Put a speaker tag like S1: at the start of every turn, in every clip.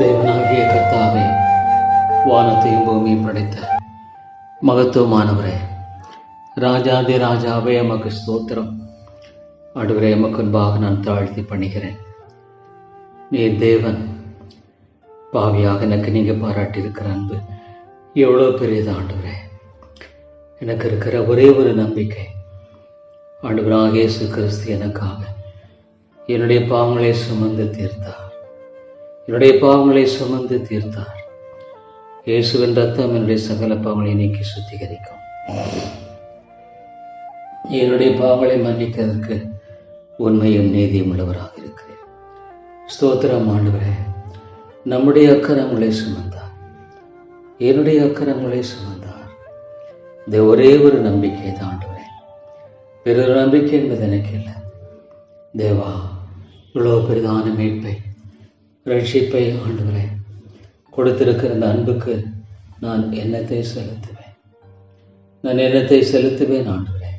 S1: தேவனாகிய கர்த்தாவே, வானத்தையும் பூமியை படைத்த மகத்துவமானவரே, ராஜாதி ராஜாவே, எமக்கு ஸ்தோத்திரம். ஆண்டவரே, எமக்கு முன்பாக நான் தாழ்த்தி பணிகிறேன். நீர் தேவன். பாவியாக எனக்கு நீங்கள் பாராட்டியிருக்கிற அன்பு எவ்வளோ பெரியது ஆண்டவரே. எனக்கு இருக்கிற ஒரே ஒரு நம்பிக்கை, ஆண்டவராகிய இயேசு கிறிஸ்து எனக்காக என்னுடைய பாவங்களை சுமந்து தீர்த்தார். என்னுடைய பாவங்களை சுமந்து தீர்த்தார். இயேசுவின் ரத்தம் என்னுடைய சகல பாவங்களை நீக்கி சுத்திகரிக்கும். என்னுடைய பாவங்களை மன்னிக்கிறதற்கு உண்மையும் நீதியும் உள்ளவராக இருக்கிறேன். ஸ்தோத்திரம் ஆண்டவரே. நம்முடைய அக்கிரமங்களை சுமந்தார், என்னுடைய அக்கிரமங்களை சுமந்தார். இந்த ஒரே ஒரு நம்பிக்கை தான் ஆண்டவரே. வேறொரு நம்பிக்கை என்பது எனக்கு இல்லை. தேவா, இவ்வளோ பெரிதான மீட்பை, ரட்சிப்பை ஆண்டவரே கொடுத்திருக்கிற அந்த அன்புக்கு நான் என்னத்தை செலுத்துவேன்? நான் என்னத்தை செலுத்துவேன் ஆண்டவரே?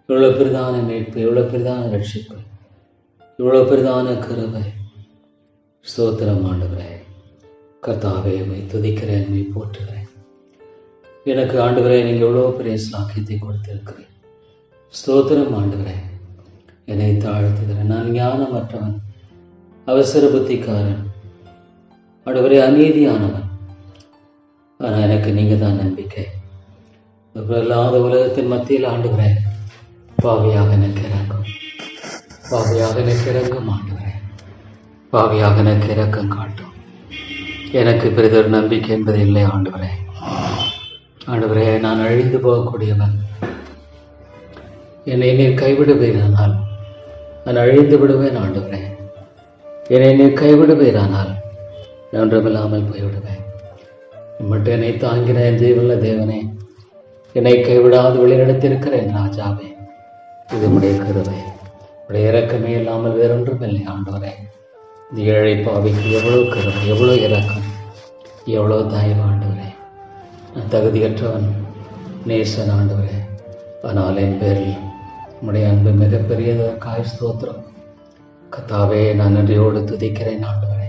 S1: இவ்வளோ பெரிதான மீட்பு, இவ்வளோ பெரிதான ரட்சிப்பு, இவ்வளோ பெரிதான கிருபை. ஸ்தோத்திரம் ஆண்டவரே. கர்த்தாவே, உம்மை துதிக்கிறேன், உம்மை போற்றுகிறேன். எனக்கு ஆண்டவரே, நீங்கள் எவ்வளோ பெரிய சாக்கியத்தை கொடுத்திருக்கிறேன். ஸ்தோத்திரம் ஆண்டவரே. என்னை தாழ்த்துகிறேன். நான் ஞானமற்றவன், அவசர புத்திக்காரன், ஆண்டவரே, அநீதியானவன். ஆனால் எனக்கு நீங்கள் தான் நம்பிக்கை. இல்லாத உலகத்தின் மத்தியில் ஆண்டவரே, பாவியாக எனக்கு இறங்கும், பாவியாக எனக்கு இறங்கும் ஆண்டவரே, பாவியாக எனக்கு இறக்கம் காட்டும். எனக்கு பெரிதொரு நம்பிக்கை என்பது இல்லை ஆண்டவரே. ஆண்டவரே, நான் அழிந்து போகக்கூடியவன். என்னை நீர் கைவிடுவீரானால் நான் அழிந்து விடுவேன் ஆண்டவரே. என்னை நீர் கைவிடுவீரானால் நான் ஒன்றுமில்லாமல் போய்விடுவேன். மட்டும் என்னை தாங்கின என் ஜீவனுள்ள தேவனே, என்னை கைவிடாது வழிநடத்தியிருக்கிற என் ராஜாவே, இது உடைய கிருபை, உடைய இரக்கமே இல்லாமல் வேறொன்றும் இல்லை ஆண்டவரே. இந்த ஏழை பாவிக்கு எவ்வளோ கிருபை, எவ்வளோ இரக்கம், எவ்வளோ தயவு ஆண்டவரே. நான் தகுதியற்றவன், நேசன் ஆண்டவரே. ஆனால் என் பேரில் உடைய அன்பு மிகப்பெரியதற்காக ஸ்தோத்திரம். கர்த்தாவே, நான் நன்றியோடு துதிக்கிறேன் ஆண்டவரே.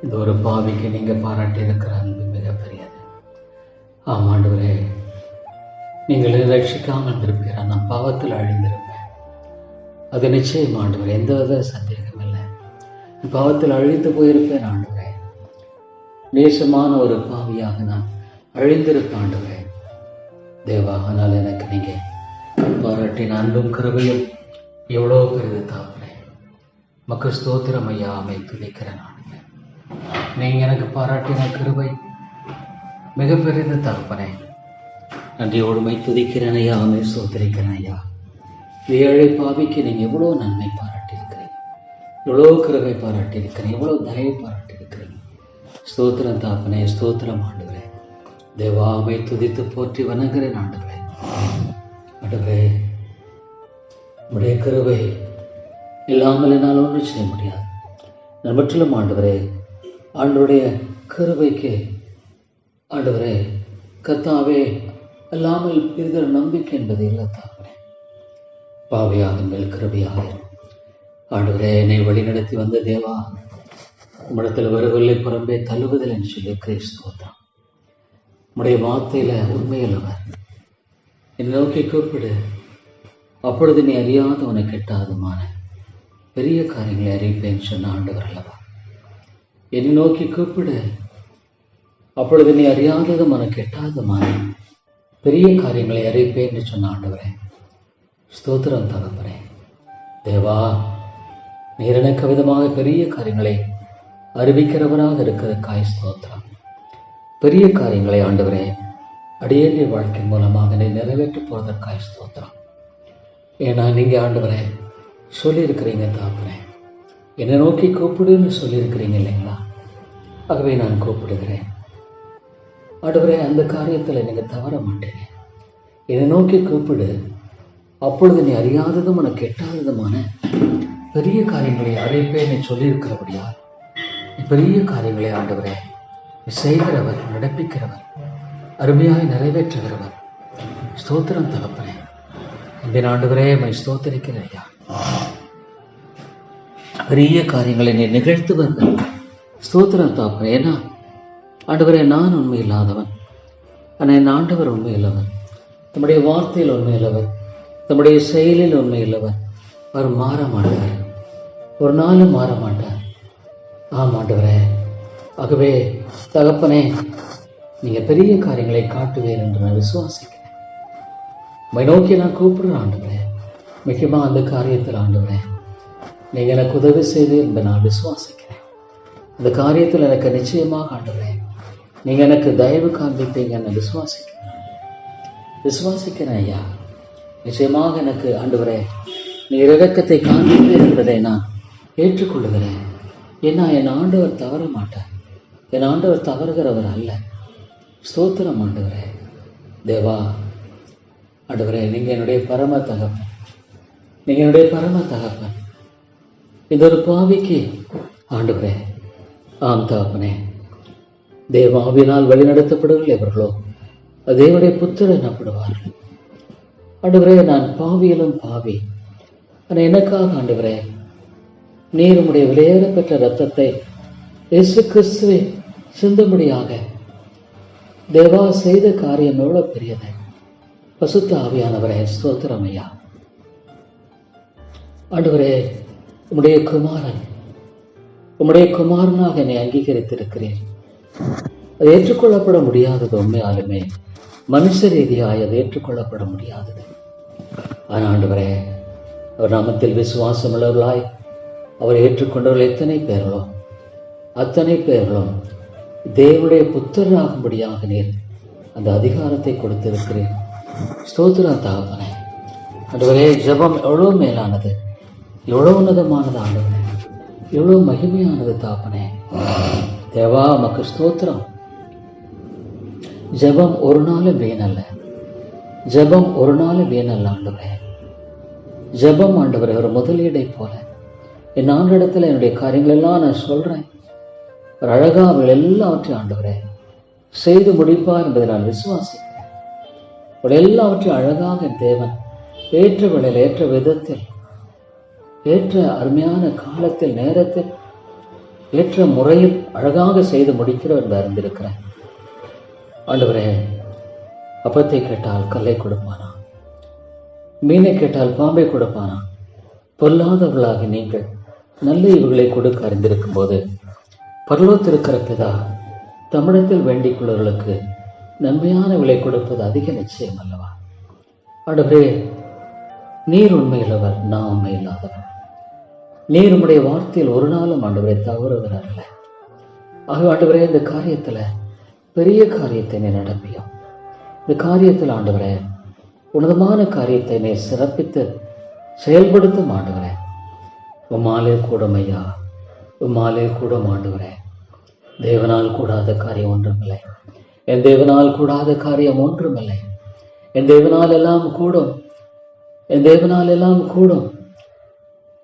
S1: இந்த ஒரு பாவிக்கு நீங்கள் பாராட்டி இருக்கிற அன்பு மிகப்பெரியது. ஆம் ஆண்டவரே, நீங்கள் ரட்சிக்காமல் இருந்திருப்பீரா? நான் பாவத்தில் அழிந்திருப்பேன். அது நிச்சயம் ஆண்டவரே, எந்த வித சந்தேகம் இல்லை. பாவத்தில் அழிந்து போயிருப்பேன் ஆண்டவரே. நேசமான ஒரு பாவியாக நான் அழிந்திருப்பேன் ஆண்டவரே. தேவா, ஆனால் எனக்கு நீங்கள் பாராட்டின அன்பும் கிருபையும் எவ்வளோ பெரிது தாப்பனே. மக்கள் ஸ்தோத்திரம் ஐயா, அமை துதிக்கிறேன் ஆண்டவரே. நீங்கள் எனக்கு பாராட்டின கிருபை மிக பெரிது தாப்பனே. நன்றியோடு மை துதிக்கிறேன் ஐயா, அமை ஸ்தோத்திரிக்கிறேன் ஐயா. ஏழை பாவிக்கு நீங்கள் எவ்வளோ நன்மை பாராட்டியிருக்கிறீங்க, எவ்வளோ கிருபை பாராட்டியிருக்கிறீங்க, எவ்வளோ தயவு பாராட்டியிருக்கிறீங்க. ஸ்தோத்திரம் தாப்பனே, ஸ்தோத்திரம் ஆண்டவரே. தேவா, அமை துதித்து போற்றி வணங்குகிறேன் ஆண்டவரே. ஆண்டவரே, உடைய கிருபை இல்லாமல் என்னால் ஒன்றும் செய்ய முடியாது. நான் முற்றிலும் ஆண்டவரே, ஆண்டவருடைய கிருபைக்கு ஆண்டவரே கர்த்தாவே அல்லாமல் பெரிதொரு நம்பிக்கை என்பது இல்லை தாப்பனே. பாவியாக மேல் கிருபையாக ஆண்டவரே என்னை வழிநடத்தி வந்த தேவா, உம்மிடத்தில் வருவதில்லை, புறம்பே தள்ளுவதில் என்று சொல்லி கிறிஸ்துவத்தான். உம்முடைய வார்த்தையில உண்மையுள்ளவர். என்னை நோக்கி கூப்பிடு, அப்பொழுது நீ அறியாத உனக்கு எட்டாதமான பெரிய காரியங்களை அறிவிப்பேன்னு சொன்ன ஆண்டவர் அல்லவா? என்னை நோக்கி கூப்பிடு, அப்பொழுது நீ அறியாததும் உனக்கு எட்டாதமான பெரிய காரியங்களை அறிவிப்பேன் என்று சொன்ன ஆண்டவரே. ஸ்தோத்திரம் தகப்பனே. தேவா, நீர் எனக்கு விதமாக பெரிய காரியங்களை அறிவிக்கிறவராக இருக்கிறதுக்காய் ஸ்தோத்திரம். பெரிய காரியங்களை ஆண்டவரே அடியேண்டிய வாழ்க்கை மூலமாக என்னை நிறைவேற்ற போவதற்காக ஸ்தோத்திரம். ஏன்னா நீங்கள் ஆண்டவரே சொல்லியிருக்கிறீங்க தாப்பனே, என்னை நோக்கி கூப்பிடுன்னு சொல்லியிருக்கிறீங்க இல்லைங்களா? ஆகவே நான் கூப்பிடுகிறேன் ஆண்டவரே. அந்த காரியத்தில் நீங்கள் தவற மாட்டேங்க. என்னை நோக்கி கூப்பிடு, அப்பொழுது நீ அறியாததும் உனக்கு எட்டாததுமான பெரிய காரியங்களை அறிவிப்பேன்னு சொல்லியிருக்கிறபடியா பெரிய காரியங்களை ஆண்டவரே செய்கிறவர், நடப்பிக்கிறவர், அருமையாய் நிறைவேற்றுகிறவர். ஸ்தோத்திரம் தகப்பனே. இந்த ஆண்டவரே மை ஸ்தோத்திரிக்கிறேன் ஐயா. பெரிய காரியங்களை நீ நிகழ்த்துவர்கள். ஸ்தோத்திரம் தாப்பனே. ஏன்னா ஆண்டவரே, நான் உண்மை இல்லாதவன், ஆனால் என் ஆண்டவர் உண்மை இல்லவர். தம்முடைய வார்த்தையில் உண்மை இல்லவர், தம்முடைய செயலில் உண்மை இல்லவர். அவர் மாற மாட்டார், ஒரு நாளும் மாற மாட்டார். ஆம் ஆண்டவரே. ஆகவே தகப்பனே, நீங்க பெரிய காரியங்களை காட்டுவீர் என்று நான் விசுவாசிக்கிறேன். உம்மை நோக்கி நான் கூப்பிடுறேன் ஆண்டவரே. முக்கியமா அந்த காரியத்தில் ஆண்டவரே, நீங்க எனக்கு உதவி செய்வீர் என்று நான் விசுவாசிக்கிறேன். அந்த காரியத்தில் எனக்கு நிச்சயமாக ஆண்டவரே, நீங்க எனக்கு தயவு காண்பிப்பீங்கன்னு விசுவாசிக்கிறேன் ஐயா. நிச்சயமாக எனக்கு ஆண்டவரே, நீ இரக்கத்தை காண்பிப்பீர் என்பதை நான் ஏற்றுக்கொள்ளுகிறேன். ஏன்னா என் ஆண்டவர் தவற மாட்டார், என் ஆண்டவர் தவறுகிறவர் அல்ல. ஸ்தோத்திரம் ஆண்டவரே. தேவா ஆண்டவரே, நீங்க என்னுடைய பரம தகப்பன், நீங்க என்னுடைய பரம தகப்பன். இந்த ஒரு பாவிக்கு ஆண்டவரே, ஆம் தகப்பனே, தேவாவினால் வழிநடத்தப்படுவர்கள் எவர்களோ தேவனுடைய புத்திரர் எனப்படுவார்கள். ஆண்டவரே, நான் பாவியிலும் பாவி. ஆனால் எனக்காக ஆண்டவரே, நீர் உம்முடைய விலையேற பெற்ற இரத்தத்தை இயேசு கிறிஸ்துவை சிந்தும்படியாக தேவா செய்த காரியம் எவ்வளவு பெரியது. பசுத்த ஆவியானவரே, ஸ்தோத்திரம் ஐயா. ஆண்டவரே, உம்முடைய குமாரனாக என்னை அங்கீகரித்திருக்கிறேன். அது ஏற்றுக்கொள்ளப்பட முடியாதது, உண்மையாலுமே மனுஷ ரீதியாய் அது ஏற்றுக்கொள்ளப்பட முடியாதது. ஆனால் ஆண்டவரே, அவர் நாமத்தில் விசுவாசம் உள்ளவர்களாய் அவர் ஏற்றுக்கொண்டவர்கள் எத்தனை பேர்களோ அத்தனை பேர்களும் தேவனுடைய புத்திரராகும்படியாக நீர் அந்த அதிகாரத்தை கொடுத்திருக்கிறேன். ஸ்தோத்திரம் தகப்பனே. ஆண்டவரே, ஜெபம் எவ்வளவு மேலானது, எவ்வளவு உன்னதமானது ஆண்டவரே, எவ்வளவு மகிமையானது தகப்பனே. தேவா உமக்கு ஸ்தோத்திரம். ஜெபம் ஒரு நாளும் வீணல்ல, ஜெபம் ஒரு நாளும் வீணல்ல ஆண்டவரே. ஜெபம் ஆண்டவரே ஒரு முதலீடை போல என் ஆண்டிடத்துல என்னுடைய காரியங்கள் எல்லாம் நான் சொல்றேன். ஒரு அழகா அவர்கள் எல்லாவற்றையும் ஆண்டவரே செய்து முடிப்பார் என்பதை நான் விசுவாசிக்கிறேன். அவள் எல்லாவற்றையும் அழகாக என் தேவன் ஏற்ற வேளையில், ஏற்ற விதத்தில், ஏற்ற அருமையான காலத்தில், நேரத்தில், ஏற்ற முறையில் அழகாக செய்து முடிக்கிறோம் என்று அறிந்திருக்கிறேன். ஆண்டவரே, அப்பத்தை கேட்டால் கல்லை கொடுப்பானா, மீனை கேட்டால் பாம்பை கொடுப்பானா? பொல்லாதவர்களாக நீங்கள் நல்ல இவர்களை கொடுக்க அறிந்திருக்கும் போது பரலோகத்திருக்கிற பிதா தமிழத்தில் வேண்டிக் கொள்வர்களுக்கு நன்மையான விலை கொடுப்பது அதிக நிச்சயம் அல்லவா? ஆண்டவரே, நீர் உண்மையில்லவர், நான் உண்மை இல்லாதவர். நீர் உம்முடைய வார்த்தையில் ஒரு நாளும் ஆண்டவரை தவறுகிறார்கள. ஆகவே ஆண்டவரே, இந்த காரியத்துல பெரிய காரியத்தை நீ நடப்பியும். இந்த காரியத்தில் ஆண்டவரே உன்னதமான காரியத்தை நீ சிறப்பித்து செயல்படுத்தும் ஆண்டவரே. உம்மாலே கூடும் ஐயா, உம்மாலே கூடும் ஆண்டவரே. தேவனால் கூடாத காரியம் ஒன்றுமில்லை, என் தேவனால் கூடாத காரியம் ஒன்றுமில்லை. என் தேவனால் எல்லாம் கூடும், என் தேவனால் எல்லாம் கூடும்,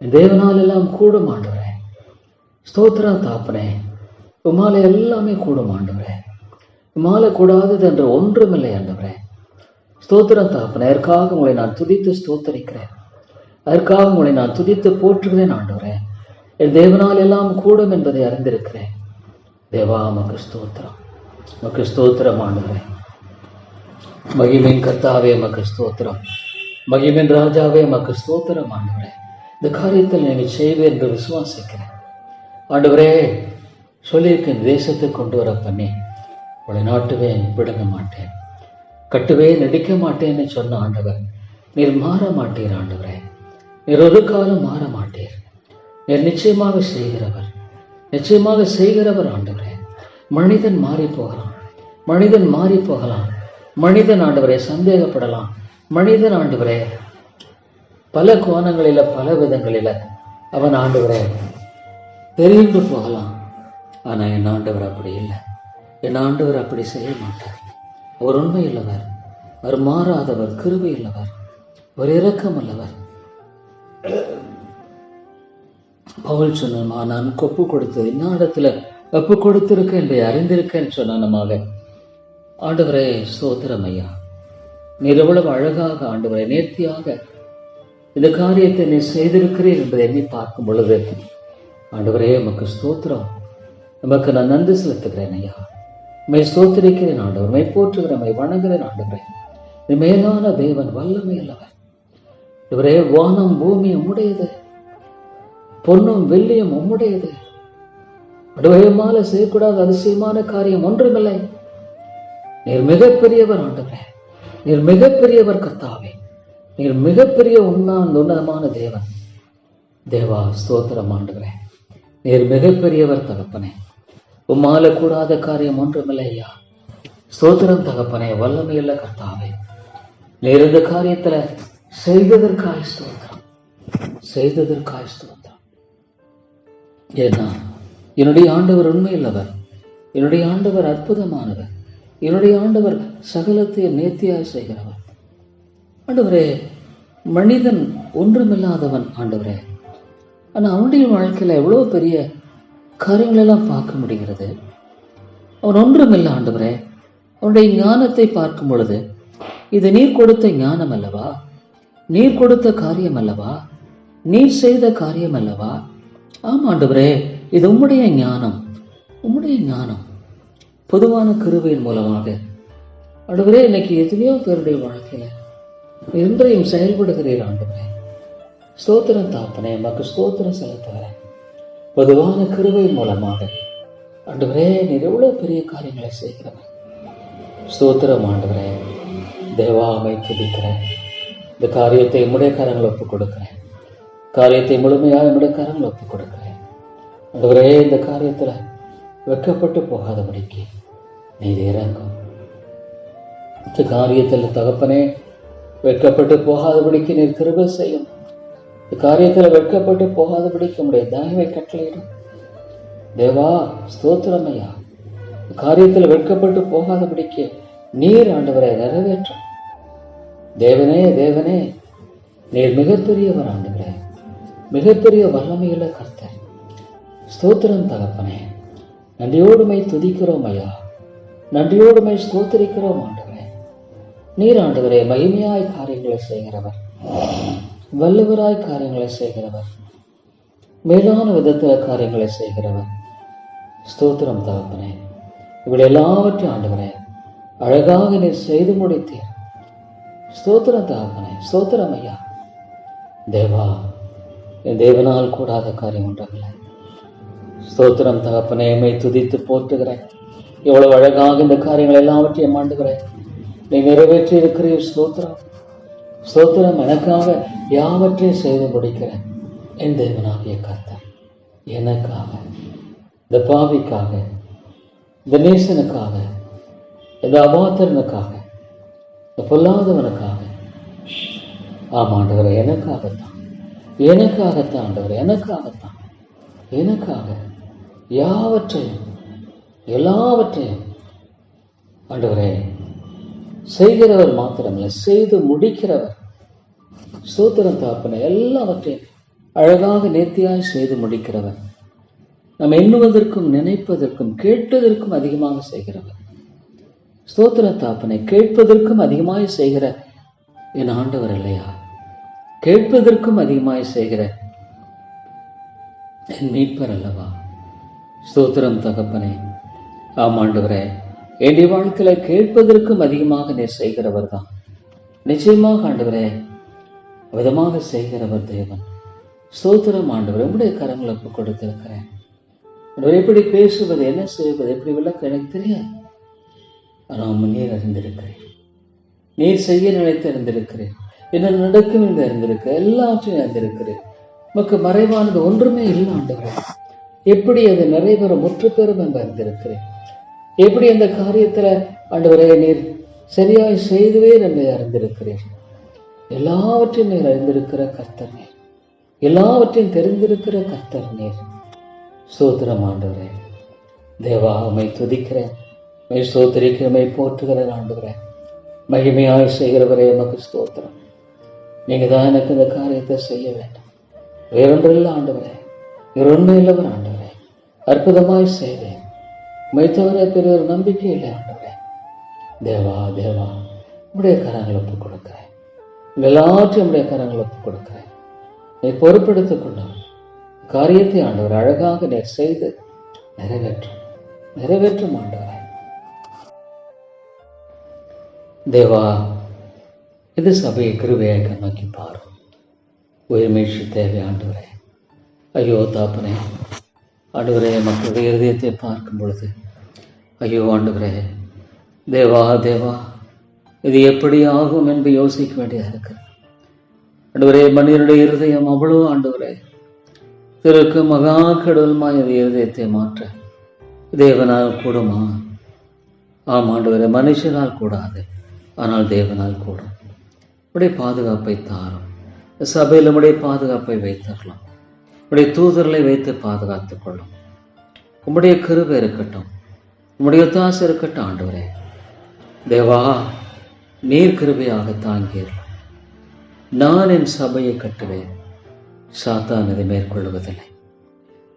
S1: என் தேவனால் எல்லாம் கூடும் ஆண்டவரே. ஸ்தோத்திரம் தாப்பனே. உம்மாலே எல்லாமே கூடும் ஆண்டவரே. உம்மாலே கூடாதது என்று ஒன்றுமில்லை ஆண்டவரே. ஸ்தோத்திரம் தாப்பனே. அதற்காக உங்களை நான் துதித்து ஸ்தோத்தரிக்கிறேன், அதற்காக உங்களை நான் துதித்து போற்றுகிறேன் ஆண்டவரே. என் தேவனால் எல்லாம் கூடும் என்பதை அறிந்திருக்கிறேன். தேவா உமக்கு ஸ்தோத்திரம், உமக்கு ஸ்தோத்திரம் ஆண்டவரே. மகிமின் கர்த்தாவே உமக்கு ஸ்தோத்திரம், மகிமின் ராஜாவே உமக்கு ஸ்தோத்திரம் ஆண்டவரே. இந்த காரியத்தில் நீங்கள் செய்வேன் என்று விசுவாசிக்கிறேன் ஆண்டவரே. சொல்லியிருக்கேன், தேசத்தை கொண்டு வர பண்ணி உங்களை நாட்டுவேன், விடுங்க மாட்டேன், கட்டுவேன், நடிக்க மாட்டேன்னு சொன்ன ஆண்டவர், நீர் மாற மாட்டீர் ஆண்டவரே. நீர் ஒரு காலம் மாற மாட்டீர். நீர் நிச்சயமாக செய்கிறவர், நிச்சயமாக செய்கிறவர் ஆண்டவரே. மனிதன் மாறி போகலாம், மனிதன் மாறி போகலாம், மனிதன் ஆண்டவரே சந்தேகப்படலாம், மனிதன் ஆண்டவரே பல கோணங்களில பல விதங்களில அவன் ஆண்டவரே தெரிந்து போகலாம். ஆனா என் ஆண்டவர் அப்படி இல்லை, என் ஆண்டவர் அப்படி செய்ய மாட்டார். அவர் உண்மை இல்லவர், அவர் மாறாதவர், கிருபை இல்லவர், ஒரு இரக்கம் அல்லவர். பவுல் சொன்னா, நான் ஒப்பு கொடுத்தது இந்நாடத்துல ஒப்பு கொடுத்திருக்கேன் என்பதை அறிந்திருக்கேன் சொன்னானமாக. ஆண்டவரே ஸ்தோத்திரம் ஐயா. நீர் எவ்வளவு அழகாக ஆண்டவரை நேர்த்தியாக இந்த காரியத்தை நீ செய்திருக்கிறீர் என்பதை எண்ணி பார்க்கும் பொழுது ஆண்டவரே உமக்கு ஸ்தோத்திரம். நமக்கு நான் நன்றி செலுத்துகிறேன் ஐயா. மை ஸ்தோத்திரிக்கிறேன் ஆண்டவர், மை போற்றுகிறேன், மை வணங்குகிறேன் ஆண்டவரே. இது மேலான தேவன், வல்லமை அல்லவர். இவரே, வானம் பூமி உம்முடையது, பொன்னும் வெள்ளியும் உம்முடையது. அடுவயமால செய்யக்கூடாத அதிசயமான காரியம் ஒன்றுமில்லை. நீர் மிகப்பெரியவர் ஆண்டவரே, நீர் மிகப்பெரியவர் கர்த்தாவே, நீர் மிகப்பெரிய உன்னதமான தேவன். தேவா ஸ்தோத்திரம் ஆண்டவரே, நீர் மிகப்பெரியவர் தகப்பனே. உம்மால கூடாத காரியம் ஒன்றுமில்லை ஐயா. ஸ்தோத்திரம் தகப்பனே, வல்லமையுள்ள கர்த்தாவே. நீர் இந்த காரியத்துல செய்ததற்காய் ஸ்தோத்திரம், செய்ததற்காய் ஸ்தோத்திரம். ஏன்னா என்னுடைய ஆண்டவர் உண்மையுள்ளவர், என்னுடைய ஆண்டவர் அற்புதமானவர், என்னுடைய ஆண்டவர் சகலத்தையும் நேர்த்தியாய் செய்கிறவர். ஆண்டவரே, மனிதன் ஒன்றுமில்லாதவன் ஆண்டவரே. ஆனா அவனுடைய வாழ்க்கையில எவ்வளவு பெரிய காரியங்கள் எல்லாம் பார்க்க முடிகிறது. அவன் ஒன்றுமில்லை ஆண்டவரே. அவனுடைய ஞானத்தை பார்க்கும் பொழுது, இது நீர் கொடுத்த ஞானம் அல்லவா, நீர் கொடுத்த காரியம் அல்லவா, நீர் செய்த காரியம் அல்லவா? ஆமா ஆண்டவரே, இது உம்முடைய ஞானம், உம்முடைய ஞானம். பொதுவான கிருபையின் மூலமாக ஆண்டவரே, இன்னைக்கு எத்தனையோ பேருடைய வாழ்க்கையில இன்றையும் செயல்படுகிறீர் ஆண்டவரே. ஸ்தோத்திரம் தாப்பனே, நமக்கு ஸ்தோத்திரம் செலுத்துகிறேன். பொதுவான கிருபையின் மூலமாக ஆண்டவரே, நீர் எவ்வளவு பெரிய காரியங்களை செய்கிறவர். ஸ்தோத்திரம் ஆண்டவரே. தேவாமை துதிக்கிறேன். இந்த காரியத்தை உம்முடைய கரங்கள் ஒப்புக் கொடுக்கிறேன். காரியத்தை முழுமையாக என்னுடைய கரங்கள் ஒப்புக் கொடுக்கிறேன் ஆண்டவரே. இந்த காரியத்துல வெட்கப்பட்டு போகாதபடிக்கு நீர் இறங்கும். இந்த காரியத்தில் தகப்பனே, வெட்கப்பட்டு போகாதபடிக்கு நீர் கிருபை செய்யும். இந்த காரியத்துல வெட்கப்பட்டு போகாதபடிக்கு உம்முடைய தயவை கட்டளையிடும். தேவா ஸ்தோத்திரம் ஐயா. காரியத்துல வெட்கப்பட்டு போகாதபடிக்கு நீர் ஆண்டவரை நிறைவேற்றும். தேவனே, தேவனே, நீர் மிகப்பெரியவர் ஆண்டவரே, மிகப்பெரிய வல்லமையுள்ள கர்த்தர். ஸ்தோத்திரம் தகப்பனே. நன்றியோடுமை துதிக்கிறோம் ஐயா, நன்றியோடுமை ஸ்தோத்திரிக்கிறோம் ஆண்டவரே. நீர் ஆண்டவரே மகிமையாய் காரியங்களை செய்கிறவர், வல்லவராய் காரியங்களை செய்கிறவர், மேலான விதத்துல காரியங்களை செய்கிறவர். ஸ்தோத்திரம் தகப்பனே. இவள் எல்லாவற்றையும் ஆண்டவரே அழகாக நீர் செய்து முடித்தீர். ஸ்தோத்திரம் தகப்பனே, ஸ்தோத்திரம் ஐயா. தேவா, என் தேவனால் கூடாத காரியம் ஒன்றுமில்லை. ஸ்தோத்திரம் தகப்பனே, எம்மை துதித்து போற்றுகிறேன். எவ்வளவு அழகாக இந்த காரியங்கள் எல்லாவற்றையும் ஆண்டுகிறேன் நீ நிறைவேற்றி இருக்கிறீர். ஸ்தோத்திரம், ஸ்தோத்திரம். எனக்காக யாவற்றையும் செய்து முடிக்கிறேன் என் தேவனாகிய கர்த்தர். எனக்காக, இந்த பாவிக்காக, இந்த நேசனுக்காக, இந்த அபாத்திரனுக்காக, இந்த பொல்லாதவனுக்காக, ஆமாண்டவரை எனக்காகத்தான், எனக்காகத்தான் ஆண்டவரை, எனக்காகத்தான், எனக்காக யாவற்றையும் எல்லாவற்றையும் ஆண்டவரே செய்கிறவர் மாத்திரமில்லை, செய்து முடிக்கிறவர். ஸ்தோத்திரம் தகப்பனே. எல்லாவற்றையும் அழகாக நேர்த்தியாய் செய்து முடிக்கிறவர். நாம் எண்ணுவதற்கும் நினைப்பதற்கும் கேட்பதற்கும் அதிகமாக செய்கிறவர். ஸ்தோத்திரம் தகப்பனே. கேட்பதற்கும் அதிகமாய் செய்கிற என் ஆண்டவர் இல்லையா? கேட்பதற்கும் அதிகமாய் செய்கிற என் மீட்பர் அல்லவா? ஸ்தோத்திரம் தகப்பனே. ஆமாண்டவரே, என்னுடைய வாழ்க்கையில கேட்பதற்கும் அதிகமாக நீர் செய்கிறவர் தான். நிச்சயமாக ஆண்டவரே விதமாக செய்கிறவர் தேவன். ஸ்தோத்திரம் ஆண்டவர். உங்களுடைய கரங்களை ஒப்புக் கொடுத்திருக்கிறேன். எப்படி பேசுவது, என்ன செய்வது, எப்படி விளக்க எனக்கு தெரியாது. ஆனால் நீர் அறிந்திருக்கிறேன். நீர் செய்ய நினைத்து அறிந்திருக்கிறேன். என்ன நடக்கும் என்று அறிந்திருக்க, எல்லாவற்றையும் அறிந்திருக்கிறேன். நமக்கு மறைவானது ஒன்றுமே இல்லை ஆண்டவரே. எப்படி அது நிறைவேறும் முற்று பெறும் என்று அறிந்திருக்கிறேன். எப்படி அந்த காரியத்துல ஆண்டவரே நீர் சரியாய் செய்துவேர் என்று அறிந்திருக்கிறேன். எல்லாவற்றையும் நீர் அறிந்திருக்கிற கர்த்தர் நீர், எல்லாவற்றையும் தெரிந்திருக்கிற கர்த்தர் நீர். ஸ்தோத்திரம் ஆண்டவரே. தேவா, உம்மை துதிக்கிறேன், உம்மை ஸ்தோத்திரிக்கிறேன், உம்மை போற்றுகிறேன் ஆண்டவரே. மகிமையாய் செய்கிறவரே எமக்கு ஸ்தோத்திரம். நீங்க தான் எனக்கு இந்த காரியத்தை செய்ய வேண்டும், வேறொன்றில்லை ஆண்டவரே. இவர் உண்மையுள்ளவர் ஆண்டவரே. அற்புதமாய் செய்வேன். உம்மை தவிர பெரிய ஒரு நம்பிக்கை இல்லை ஆண்டவரே. தேவா, தேவா, உடைய கரங்களை ஒப்புக் கொடுக்கிறேன். எல்லாற்றையும் உடைய கரங்களை ஒப்புக் கொடுக்கிறேன். நீ பொறுப்பெடுத்துக் கொண்டவர் காரியத்தை ஆண்டவர் அழகாக நீர் செய்து நிறைவேற்றும் ஆண்டவரே. தேவா, இது சபையை கிருபையாக கண்ணோக்கி பாரும். உயிர்மீழ்ச்சி தேவை ஆண்டவரே. ஐயோ தாப்பனே, ஆண்டவரே, மக்களுடைய இருதயத்தை பார்க்கும் பொழுது ஐயோ ஆண்டவரே, தேவா தேவா, இது எப்படி ஆகும் என்று யோசிக்க வேண்டியதாக இருக்கு ஆண்டவரே. மனிதனுடைய இருதயம் அவ்வளோ ஆண்டவரே திருக்கு மகா கடவுளுமா இது இருதயத்தை மாற்ற தேவனால் கூடுமா? ஆம் ஆண்டவரே, மனுஷனால் கூடாது, ஆனால் தேவனால் கூடும். உடைய பாதுகாப்பை தாரும். சபையில் நம்முடைய பாதுகாப்பை வைத்தரலாம். உடைய தூதர்களை வைத்து பாதுகாத்துக் கொள்ளும். உம்முடைய கிருபை இருக்கட்டும், உம்முடைய ஒத்தாசை இருக்கட்டும் ஆண்டவரே. தேவா, நீர் கிருபையாக தாங்கியறலாம். நான் என் சபையை கட்டுவேன், சாத்தான் அதை மேற்கொள்வதில்லை.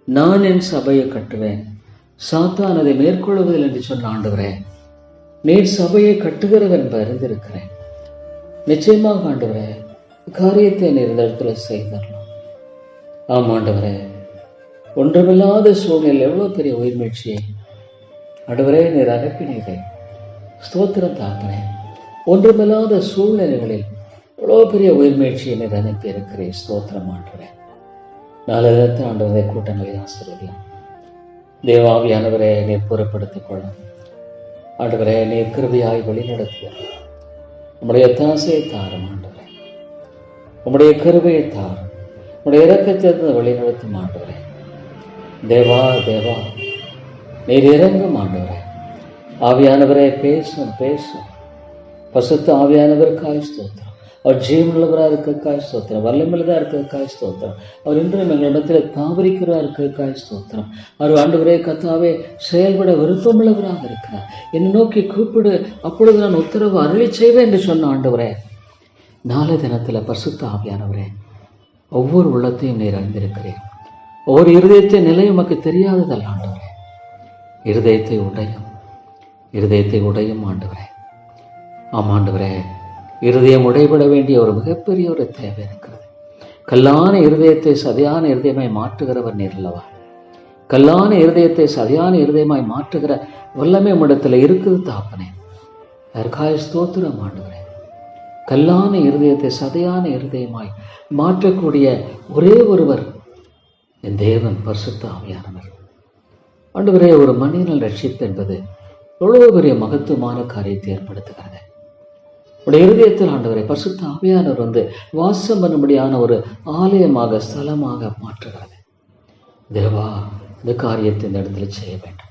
S1: நான் என் சபையை கட்டுவேன், சாத்தான் அதை மேற்கொள்வதில்லை என்று சொன்ன ஆண்டவரே, நீர் சபையை கட்டுகிறவர் என்று அறிந்திருக்கிறேன். நிச்சயமாக ஆண்டவரே, காரியத்தை நீர் இந்த இடத்துல செய்தரலாம். ஆம் ஆண்டவரே, ஒன்றுமில்லாத சூழ்நிலை எவ்வளவு பெரிய உயிர்மீழ்ச்சியை ஆண்டவரே நீர் அனுப்பினீரே. ஸ்தோத்திரம் தாப்பனே. ஒன்றுமில்லாத சூழ்நிலைகளில் எவ்வளவு பெரிய உயிர்மீழ்ச்சியை நீர் அனுப்பி இருக்கிறேன். ஸ்தோத்திரம் ஆண்டவரே. நாலு ஆண்டவரை கூட்டங்களை ஆசிரியலாம். தேவாவியானவரே, நீர் பொறுப்படுத்திக் கொள்ளும் ஆண்டவரே. நீர் கிருபையாய் வழிநடத்துகிறார். உம்முடைய தாசையை தாரும் ஆண்டவரே. உம்முடைய கிருபையை தாரும். உம்முடைய இரக்கத்தை வழிநடத்தும் ஆண்டவரே. தேவா தேவா, நீர் இறங்கும் ஆண்டவரே. ஆவியானவரே, பேசும் பேசும். பசுத்த ஆவியானவருக்காய் ஸ்தோத்திரம். அவர் ஜீவனுள்ளவராக இருக்கிறதுக்காய் ஸ்தோத்திரம். வல்லமில்லதா இருக்கிறதுக்காய் ஸ்தோத்திரம். அவர் இன்றும் எங்களிடத்தில் தாவரிக்கிறா இருக்கிறதுக்காய் ஸ்தோத்திரம். அவர் ஆண்டவரே கர்த்தாவே செயல்பட விருப்பமுள்ளவராக இருக்கிறார். என்னை நோக்கி கூப்பிடு, அப்பொழுது நான் உத்தரவு அருளி செய்வேன் என்று சொன்ன ஆண்டவரே, நாளை தினத்தில் பரிசுத்த ஆவியானவரே, ஒவ்வொரு உள்ளத்தையும் நீர் அறிந்திருக்கிறேன். ஒவ்வொரு இருதயத்தை நிலை உமக்கு தெரியாததல்ல ஆண்டவரே. இருதயத்தை உடையும் ஆண்டவரே. ஆம் ஆண்டவரே, இருதயம் உடைபட வேண்டிய ஒரு மிகப்பெரிய ஒரு தேவை இருக்கிறது. கல்லான இருதயத்தை சதையான இருதயமாய் மாற்றுகிறவர் நீர் அல்லவா? கல்லான இருதயத்தை சதையான இருதயமாய் மாற்றுகிற வல்லமை உம்மிடத்தில் இருக்குது தாப்பனே. அதற்காக ஸ்தோத்திரம் ஆண்டவரே. கல்லான இருதயத்தை சதையான இருதயமாய் மாற்றக்கூடிய ஒரே ஒருவர் என் தேவன் பரிசுத்த ஆவியானவர் ஆண்டவரே. ஒரு மனிதனின் ரட்சிப்பு என்பது எவ்வளவு பெரிய மகத்துவமான காரியத்தை ஏற்படுத்துகிறது. உடைய இருதயத்தில் ஆண்டவரை பரிசுத்த ஆவியானவர் வாசம் பண்ணும்படியான ஒரு ஆலயமாக ஸ்தலமாக மாற்றுகிறது. தேவா, இந்த காரியத்தை இந்த இடத்துல செய்ய வேண்டும்.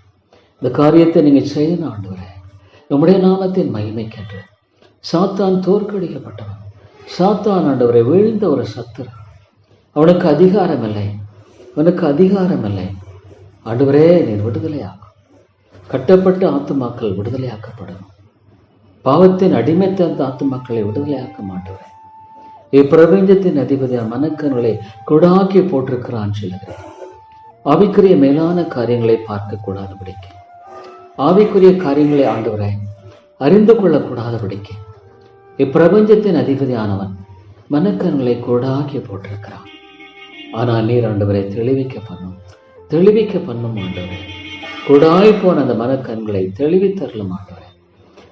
S1: இந்த காரியத்தை நீங்கள் செய்யணும் ஆண்டவரே. நம்முடைய நாமத்தின் மகிமைக்கென்று. சாத்தான் தோற்கடிக்கப்பட்டவன். சாத்தான் ஆண்டவரை வீழ்ந்த ஒரு சத்துரு. அவனுக்கு அதிகாரம் இல்லை. ஆண்டவரே, நீர் விடுதலையாகும். கட்டப்பட்ட ஆத்துமாக்கள் விடுதலையாக்கப்படணும். பாவத்தின் அடிமைத்த அந்த ஆத்துமாக்களை விடுதலையாக்க மாட்டவரே. இப்பிரபஞ்சத்தின் அதிபதியான மனக்கண்களை கொடாக்கி போட்டிருக்கிறான் சொல்லுகிறேன். ஆவிக்குரிய மேலான காரியங்களை பார்க்க கூடாதபடிக்கு, ஆவிக்குரிய காரியங்களை ஆண்டவரை அறிந்து கொள்ளக்கூடாதபடிக்கு இப்பிரபஞ்சத்தின் அதிபதியானவன் மனக்கண்களை கொடாக்கி போட்டிருக்கிறான். ஆனால் நீர் ஆண்டவரை தெளிவிக்க பண்ணும் ஆண்டவரை. கொடாய் போன அந்த மனக்கண்களை தெளிவித்தரலும் ஆண்டவரை.